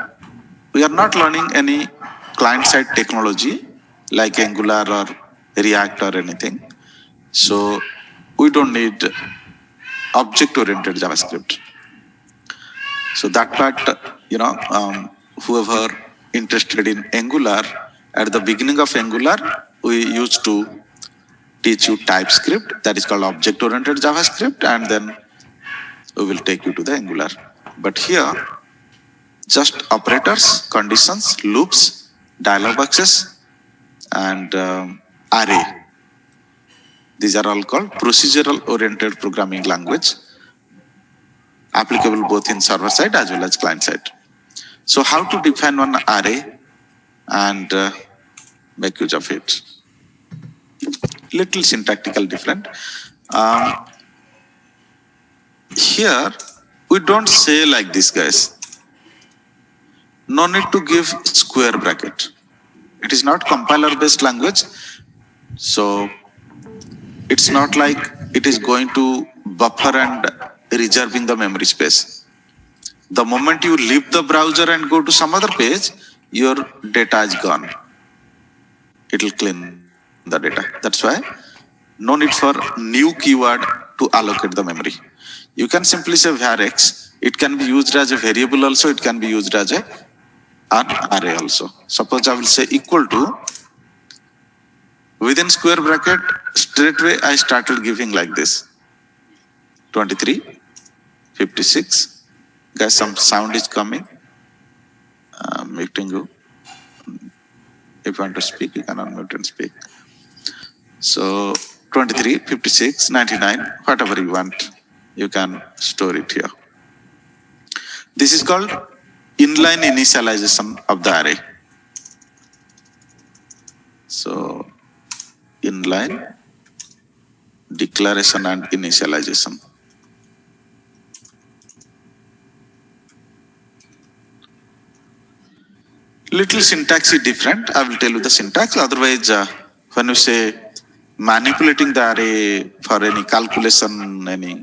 we are not learning any client-side technology like Angular or React or anything. So we don't need object-oriented JavaScript. So that part, whoever interested in Angular, at the beginning of Angular, we used to teach you TypeScript, that is called object-oriented JavaScript, and then we will take you to the Angular. But here, just operators, conditions, loops, dialog boxes, and array. These are all called procedural-oriented programming language, applicable both in server side as well as client side. So how to define one array and make use of it? Little syntactical different. Here, we don't say like this, guys. No need to give square bracket. It is not compiler-based language. So it's not like it is going to buffer and reserving the memory space. The moment you leave the browser and go to some other page, your data is gone. It will clean the data. That's why no need for new keyword to allocate the memory. You can simply say var x. It can be used as a variable also. It can be used as an array also. Suppose I will say equal to, within square bracket, straightway I started giving like this. 23, 56. Guys, some sound is coming. I'm muting you. If you want to speak, you can unmute and speak. So 23, 56, 99, whatever you want, you can store it here. This is called inline initialization of the array. So inline declaration and initialization. Little syntax is different. I will tell you the syntax. Otherwise, when you say manipulating the array for any calculation, any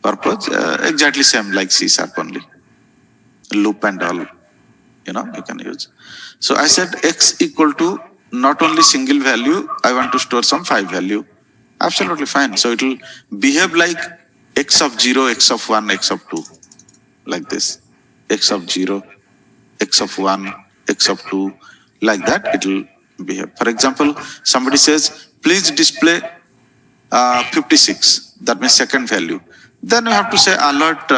purpose, exactly same like C# only. Loop and all, you can use. So I said x equal to not only single value, I want to store some 5 value. Absolutely fine. So it will behave like x of 0, x of 1, x of 2, like this. X of 0, x of 1, x of 2, like that it will behave. For example, somebody says, please display 56, that means second value. Then you have to say alert,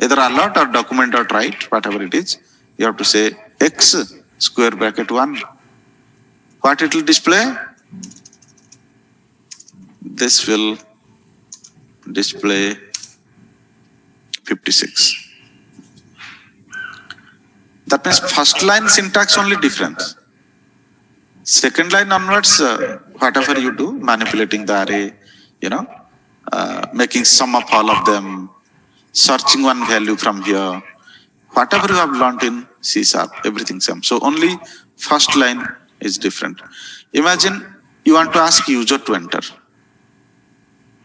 either alert or document dot write, whatever it is. You have to say x square bracket 1. What it will display? This will display 56. That means first line syntax only different. Second line onwards, whatever you do, manipulating the array, making sum of all of them, searching one value from here, whatever you have learned in C#, everything same. So only first line is different. Imagine you want to ask user to enter.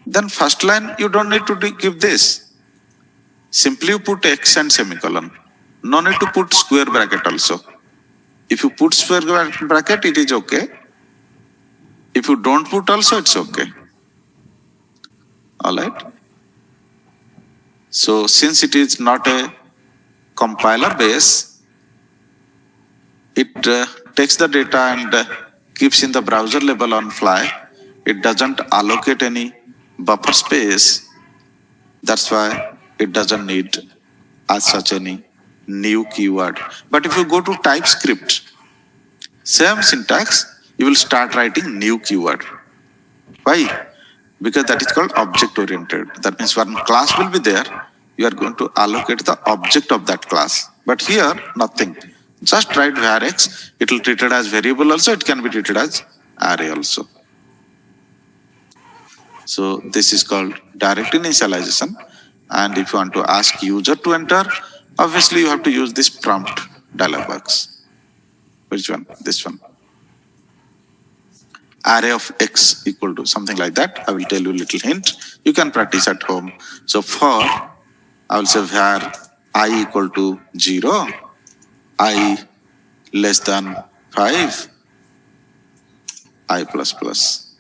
Then first line, you don't need to give this. Simply you put x and semicolon. No need to put square bracket also. If you put square bracket, it is okay. If you don't put also, it's okay. All right. So since it is not a compiler base, it takes the data and keeps in the browser level on fly. It doesn't allocate any buffer space. That's why it doesn't need as such any new keyword. But if you go to TypeScript, same syntax, you will start writing new keyword. Why? Because that is called object oriented. That means one class will be there. You are going to allocate the object of that class. But here, nothing. Just write var x. It will treat it as variable also. It can be treated as array also. So this is called direct initialization. And if you want to ask user to enter, obviously you have to use this prompt dialog box. Which one? This one. Array of x equal to something like that. I will tell you a little hint. You can practice at home. So for, I will say var I equal to 0, I less than 5, I plus plus.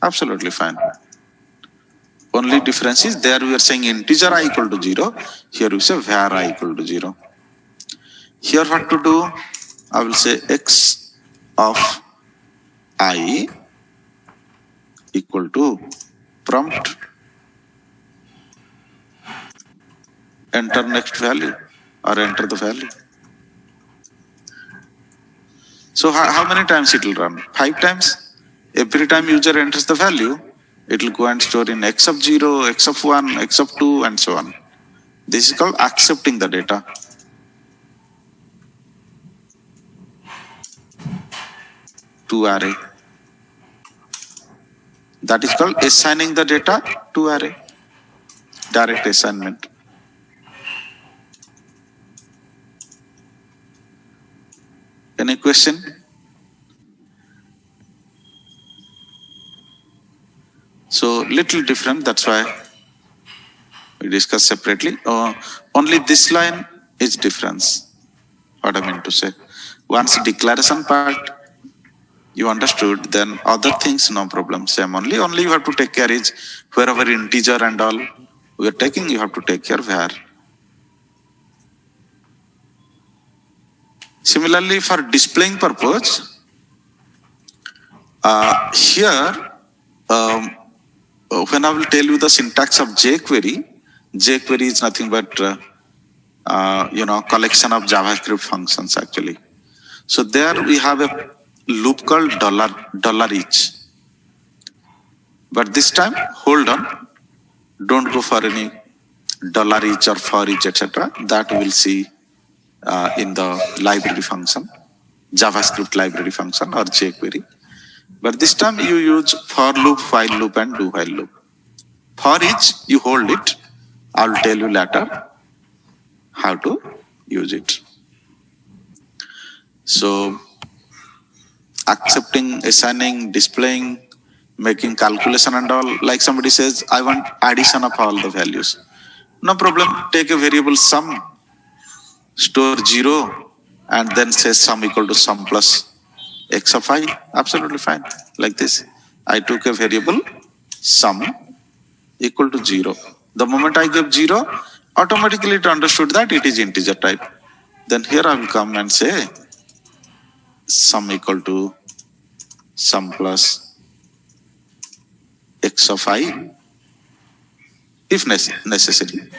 Absolutely fine. Only difference is there we are saying integer I equal to 0. Here we say var I equal to 0. Here what to do? I will say x of I equal to prompt enter next value or enter the value. So how many times it will run? 5 times. Every time user enters the value, it will go and store in x of 0, x of 1, x of 2 and so on. This is called accepting the data. To array. That is called assigning the data to array. Direct assignment. Any question? So little different, that's why we discuss separately. Only this line is difference. What I mean to say. Once declaration part you understood, then other things no problem. Same only you have to take care is wherever integer and all we are taking, you have to take care var. Similarly, for displaying purpose, here when I will tell you the syntax of jQuery, jQuery is nothing but collection of JavaScript functions actually. So there we have a loop called $each. But this time, hold on, don't go for any $each or for each, etc. That we will see in the library function, JavaScript library function or jQuery. But this time you use for loop, while loop and do while loop. For each, you hold it. I will tell you later how to use it. So accepting, assigning, displaying, making calculation and all, like somebody says, I want addition of all the values. No problem, take a variable sum, store 0 and then say sum equal to sum plus x of I, absolutely fine. Like this, I took a variable sum equal to 0. The moment I gave 0, automatically it understood that it is integer type. Then here I will come and say sum equal to sum plus x of I if necessary.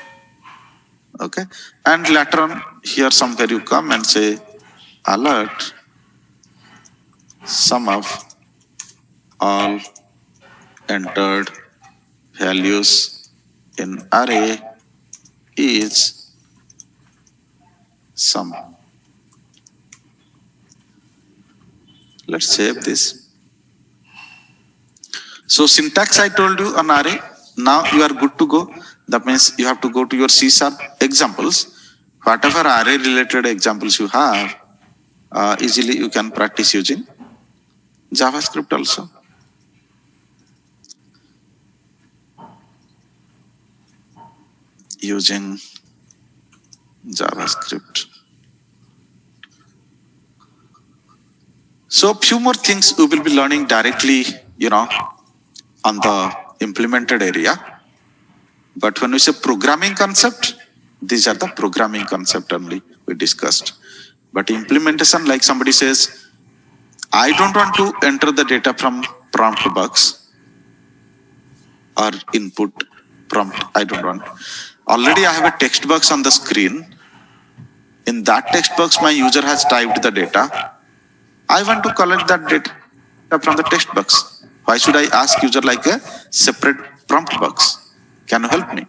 Okay, and later on here somewhere you come and say alert sum of all entered values in array is sum. Let's save this. So syntax I told you on array. Now you are good to go. That means you have to go to your C# examples. Whatever array related examples you have, easily you can practice using JavaScript also. Using JavaScript. So few more things we will be learning directly, on the implemented area. But when we say programming concept, these are the programming concept only we discussed. But implementation, like somebody says, I don't want to enter the data from prompt box or input prompt. I don't want. Already I have a text box on the screen. In that text box, my user has typed the data. I want to collect that data from the text box. Why should I ask user like a separate prompt box? Can you help me?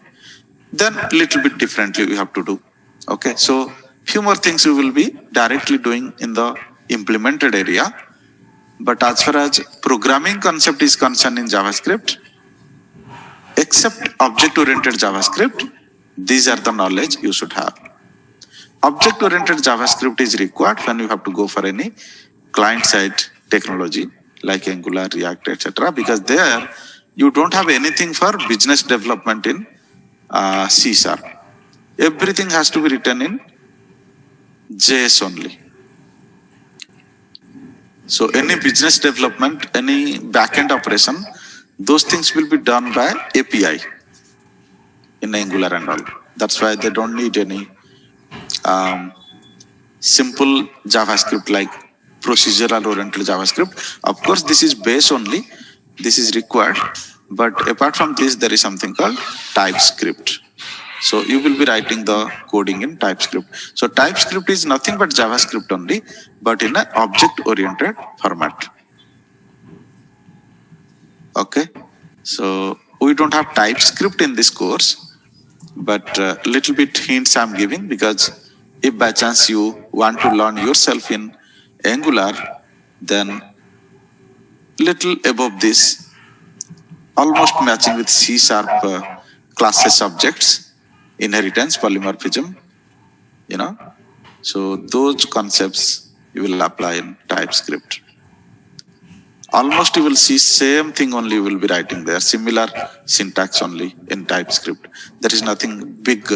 Then little bit differently we have to do. Okay, so few more things we will be directly doing in the implemented area. But as far as programming concept is concerned in JavaScript, except object-oriented JavaScript, these are the knowledge you should have. Object-oriented JavaScript is required when you have to go for any client-side technology like Angular, React, etc. Because there you don't have anything for business development in C#. Everything has to be written in JS only. So any business development, any backend operation, those things will be done by API in Angular and all. That's why they don't need any simple JavaScript like procedural oriented JavaScript. Of course, this is base only. This is required. But apart from this, there is something called TypeScript. So you will be writing the coding in TypeScript. So TypeScript is nothing but JavaScript only, but in an object-oriented format. Okay. So we don't have TypeScript in this course, but little bit hints I'm giving, because if by chance you want to learn yourself in Angular, then little above this, almost matching with C# classes objects, inheritance, polymorphism, So those concepts you will apply in TypeScript. Almost you will see same thing only you will be writing there, similar syntax only in TypeScript. There is nothing big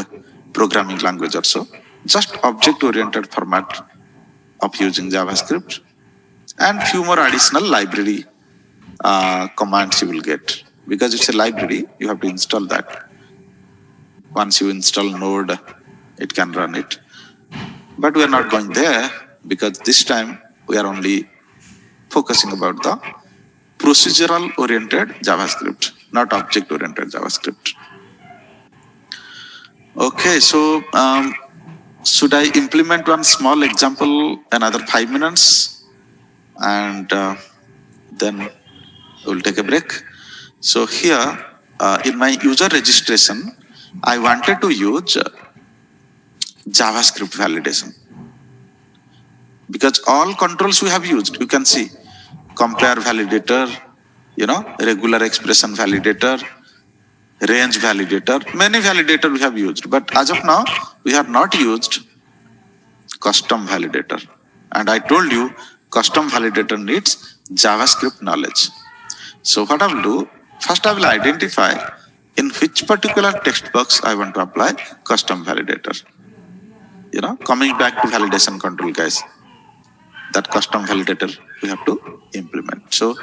programming language or so, just object-oriented format of using JavaScript, and few more additional library commands you will get. Because it's a library, you have to install that. Once you install Node, it can run it. But we are not going there, because this time we are only focusing about the procedural oriented JavaScript, not object oriented JavaScript. Okay, so should I implement one small example, another 5 minutes, and then we'll take a break. So here in my user registration, I wanted to use JavaScript validation, because all controls we have used, you can see compare validator, regular expression validator, range validator, many validator we have used. But as of now, we have not used custom validator. And I told you custom validator needs JavaScript knowledge. So what I will do, first I will identify in which particular text box I want to apply custom validator. Coming back to validation control, guys, that custom validator we have to implement. So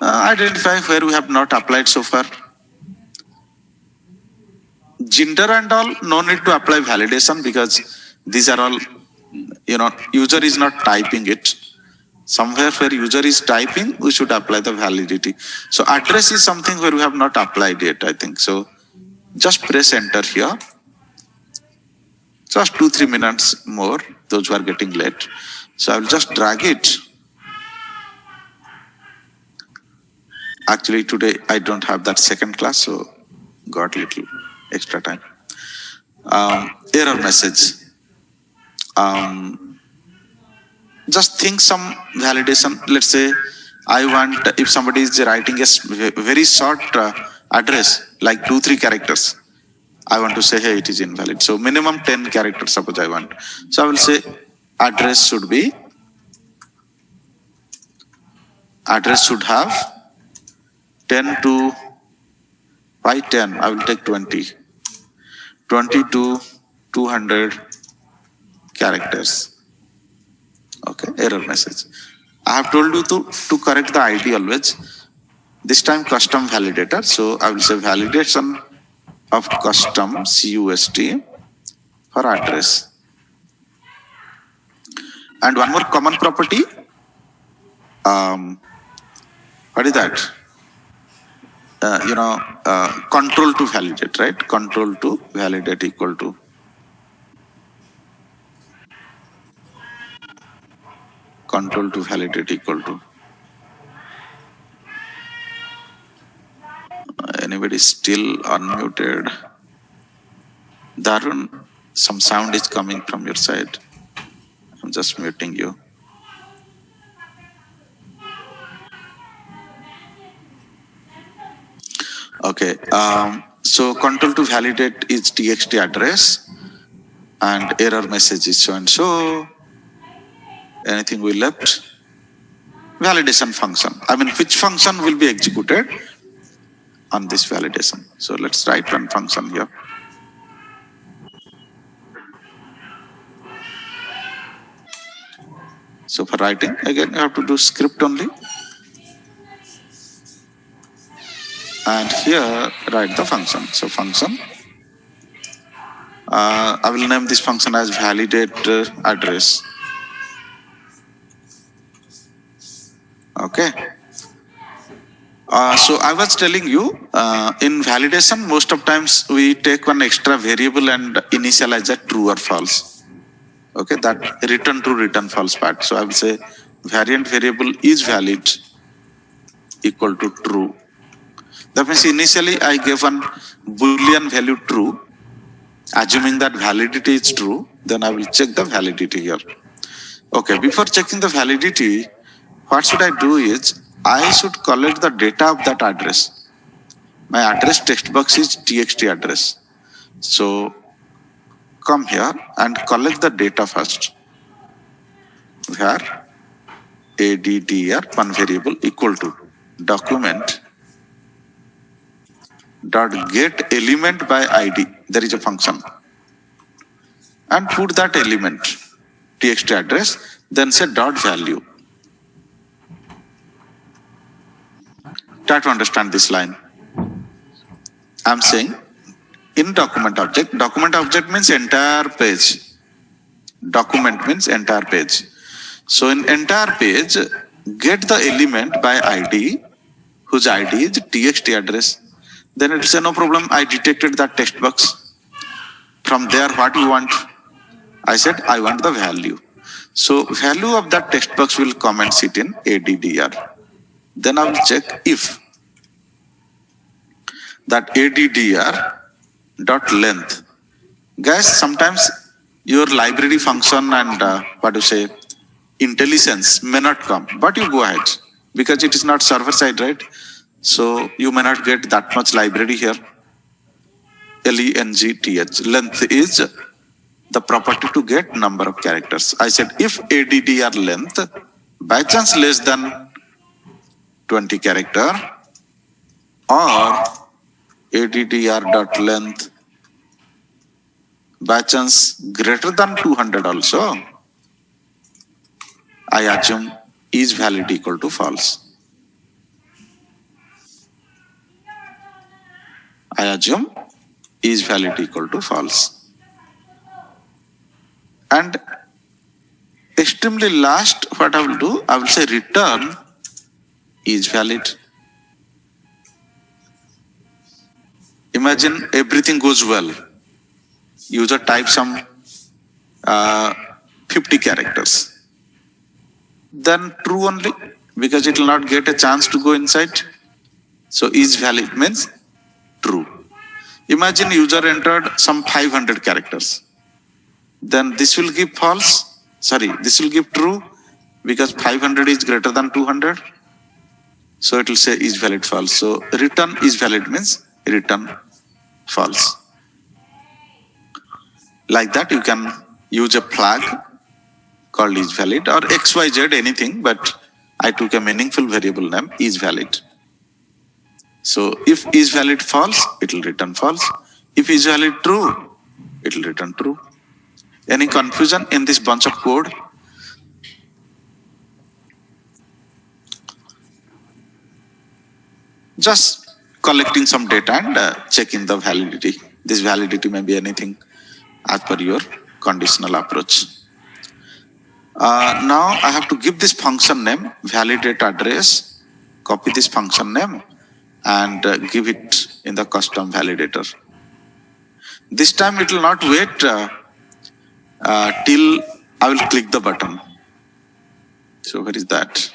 identify where we have not applied so far. Gender and all, no need to apply validation, because these are all, user is not typing it. Somewhere where user is typing, we should apply the validity. So address is something where we have not applied yet, I think. So just press enter here. Just 2-3 minutes more, those who are getting late. So I will just drag it. Actually today I don't have that second class, so got little extra time. Error message. Just think some validation. Let's say I want, if somebody is writing a very short address, like 2-3 characters, I want to say, hey, it is invalid. So minimum 10 characters, suppose I want. So I will say address should have 10 to, by 10, I will take 20 to 200 characters. Okay, error message. I have told you to correct the ID always. This time custom validator. So I will say validation of custom CUST for address. And one more common property. What is that? Control to validate, right? Control to validate equal to control to validate equal to. Anybody still unmuted? Darun, some sound is coming from your side. I'm just muting you. Okay. So control to validate is txt address, and error message is so and so. Anything we left? Validation function. I mean, which function will be executed on this validation? So let's write one function here. So for writing, again, you have to do script only. And here, write the function. So function, I will name this function as validate address. Okay. So I was telling you, in validation, most of times we take one extra variable and initialize that true or false. Okay, that return true, return false part. So I will say variant variable is valid equal to true. That means initially I gave one Boolean value true, assuming that validity is true, then I will check the validity here. Okay, before checking the validity, what should I do is, I should collect the data of that address. My address text box is txt address. So come here and collect the data first. Where addr one variable equal to document dot get element by id. There is a function. And put that element, txt address, then say dot value. Try to understand this line. I'm saying in document object means entire page. Document means entire page. So in entire page, get the element by ID, whose ID is txt address. Then it will say no problem, I detected that text box. From there, what you want? I said I want the value. So value of that text box will comment it in addr. Then I will check if that addr dot length. Guys, sometimes your library function and IntelliSense may not come, but you go ahead because it is not server side, right? So you may not get that much library here. length. Length is the property to get number of characters. I said if addr length by chance less than 20 character or addr dot length by chance greater than 200 also, I assume is valid equal to false. I assume is valid equal to false. And extremely last, what I will do, I will say return is valid. Imagine everything goes well. User types some 50 characters. Then true only, because it will not get a chance to go inside. So is valid means true. Imagine user entered some 500 characters. Then this will give false. Sorry, this will give true because 500 is greater than 200. So it will say is valid false. So return is valid means return false. Like that you can use a flag called is valid or XYZ anything, but I took a meaningful variable name is valid. So if is valid false, it will return false. If is valid true, it will return true. Any confusion in this bunch of code? just collecting some data and checking the validity. This validity may be anything as per your conditional approach. Now I have to give this function name, validate address, copy this function name and give it in the custom validator. This time it will not wait till I will click the button. So where is that?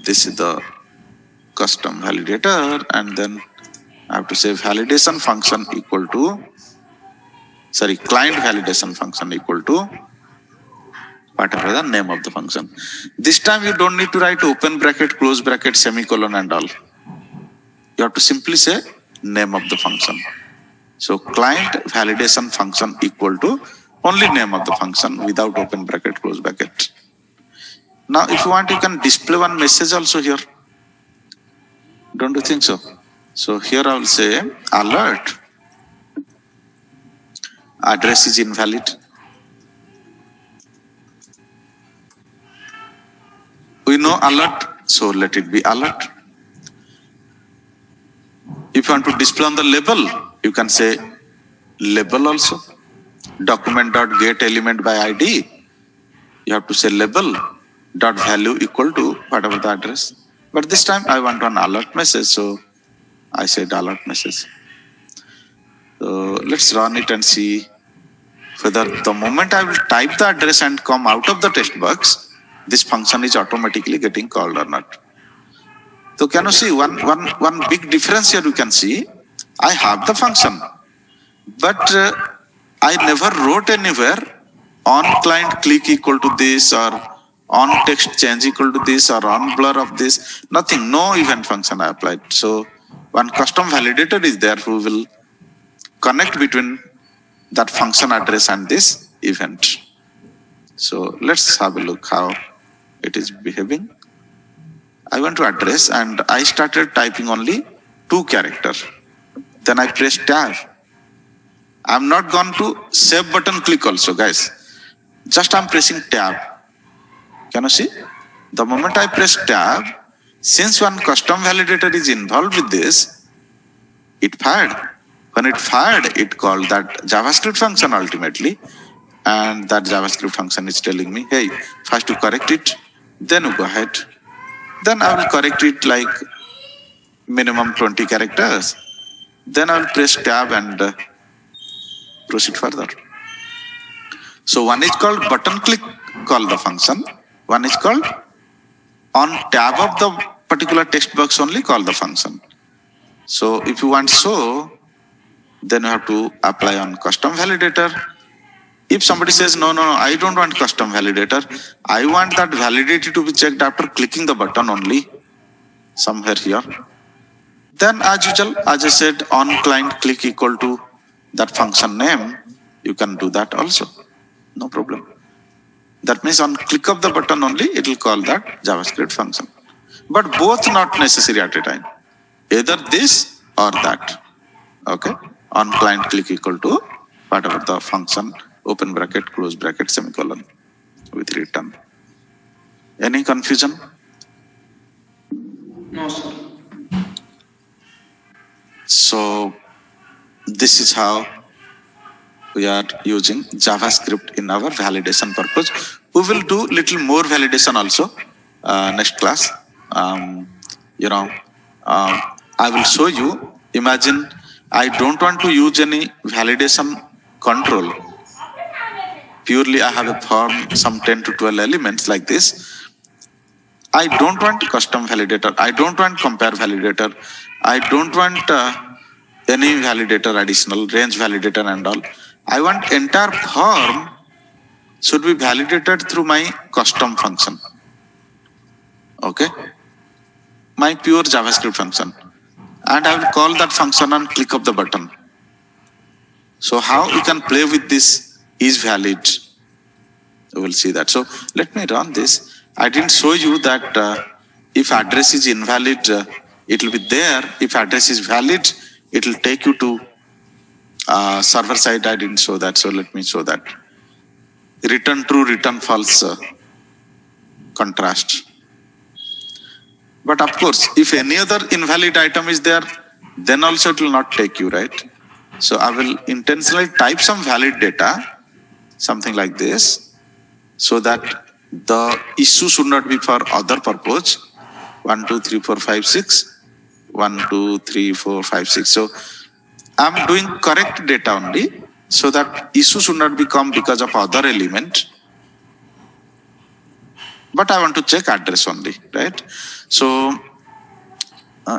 This is the custom validator, and then I have to say validation function equal to, client validation function equal to whatever the name of the function. This time you don't need to write open bracket, close bracket, semicolon and all. You have to simply say name of the function. So client validation function equal to only name of the function without open bracket, close bracket. Now if you want, you can display one message also here. Don't you think so? So here I will say alert, address is invalid. We know alert, so let it be alert. If you want to display on the label, you can say label also. Document.get element by ID. You have to say label dot value equal to whatever the address. But this time I want an alert message, so I said alert message. So let's run it and see whether the moment I will type the address and come out of the text box, this function is automatically getting called or not. So can you see one big difference here you can see? I have the function, but I never wrote anywhere on client click equal to this or on text change equal to this or on blur of this, nothing, no event function I applied. So one custom validator is there who will connect between that function address and this event. So let's have a look how it is behaving. I went to address and I started typing only 2 characters. Then I pressed tab. I'm not gone to save button click also, guys. Just I'm pressing tab. Can you see? The moment I press tab, since one custom validator is involved with this, it fired. When it fired, it called that JavaScript function ultimately. And that JavaScript function is telling me, hey, first to correct it, then you go ahead. Then I will correct it like minimum 20 characters. Then I will press tab and proceed further. So one is called button click, call the function. One is called on tab of the particular text box only, call the function. So if you want so, then you have to apply on custom validator. If somebody says, no, I don't want custom validator. I want that validity to be checked after clicking the button only, somewhere here. Then as usual, as I said, on client click equal to that function name, you can do that also. No problem. That means on click of the button only, it will call that JavaScript function. But both not necessary at a time. Either this or that. Okay. On client click equal to whatever the function, open bracket, close bracket, semicolon with return. Any confusion? No, sir. So this is how we are using JavaScript in our validation purpose. We will do little more validation also next class. I will show you. Imagine I don't want to use any validation control. Purely I have a form, some 10 to 12 elements like this. I don't want custom validator. I don't want compare validator. I don't want any validator additional, range validator and all. I want entire form should be validated through my custom function. Okay? My pure JavaScript function. And I will call that function and click of the button. So how you can play with this is valid. You will see that. So let me run this. I didn't show you that if address is invalid, it will be there. If address is valid, it will take you to server side. I didn't show that. So let me show that. Return true, return false contrast. But of course, if any other invalid item is there, then also it will not take you, right? So I will intentionally type some valid data, something like this, so that the issue should not be for other purpose. 1, 2, 3, 4, 5, 6. 1, 2, 3, 4, 5, 6. So I'm doing correct data only, so that issue should not become because of other element. But I want to check address only, right? So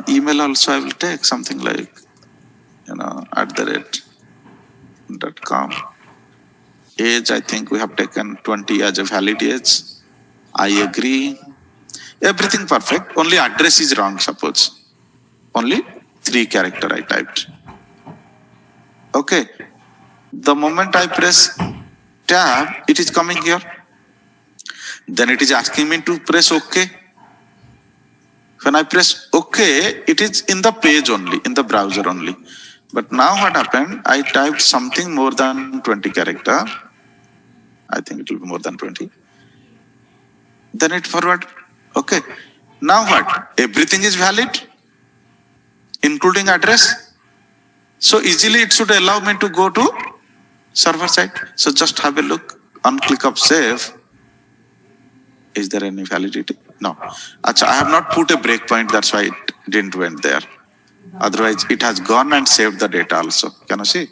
email also I will take something like, @.com. Age, I think we have taken 20 as a valid age. I agree. Everything perfect. Only address is wrong, suppose. Only 3 character I typed. Okay. The moment I press tab, it is coming here. Then it is asking me to press OK. When I press OK, it is in the page only, in the browser only. But now what happened, I typed something more than 20 character. I think it will be more than 20. Then it forward. Okay. Now what? Everything is valid, including address. So easily it should allow me to go to server side. So just have a look on click of save. Is there any validity? No. Achha, I have not put a breakpoint, that's why it didn't went there. Otherwise, it has gone and saved the data also. Can you see?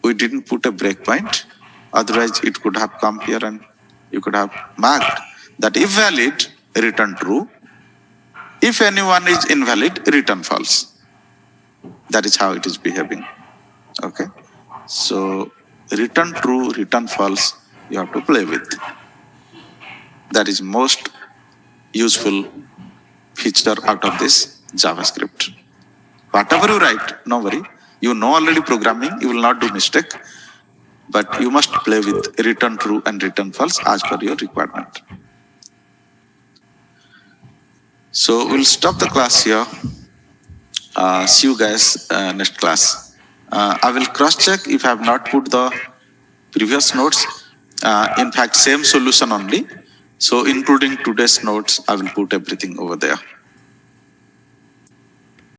We didn't put a breakpoint. Otherwise, it could have come here and you could have marked that if valid, return true. If anyone is invalid, return false. That is how it is behaving. Okay. So, return true, return false, you have to play with. That is most useful feature out of this JavaScript. Whatever you write, no worry. You know already programming, you will not do mistake. But you must play with return true and return false as per your requirement. So we'll stop the class here. See you guys next class. I will cross check if I have not put the previous notes. In fact, same solution only. So including today's notes, I will put everything over there.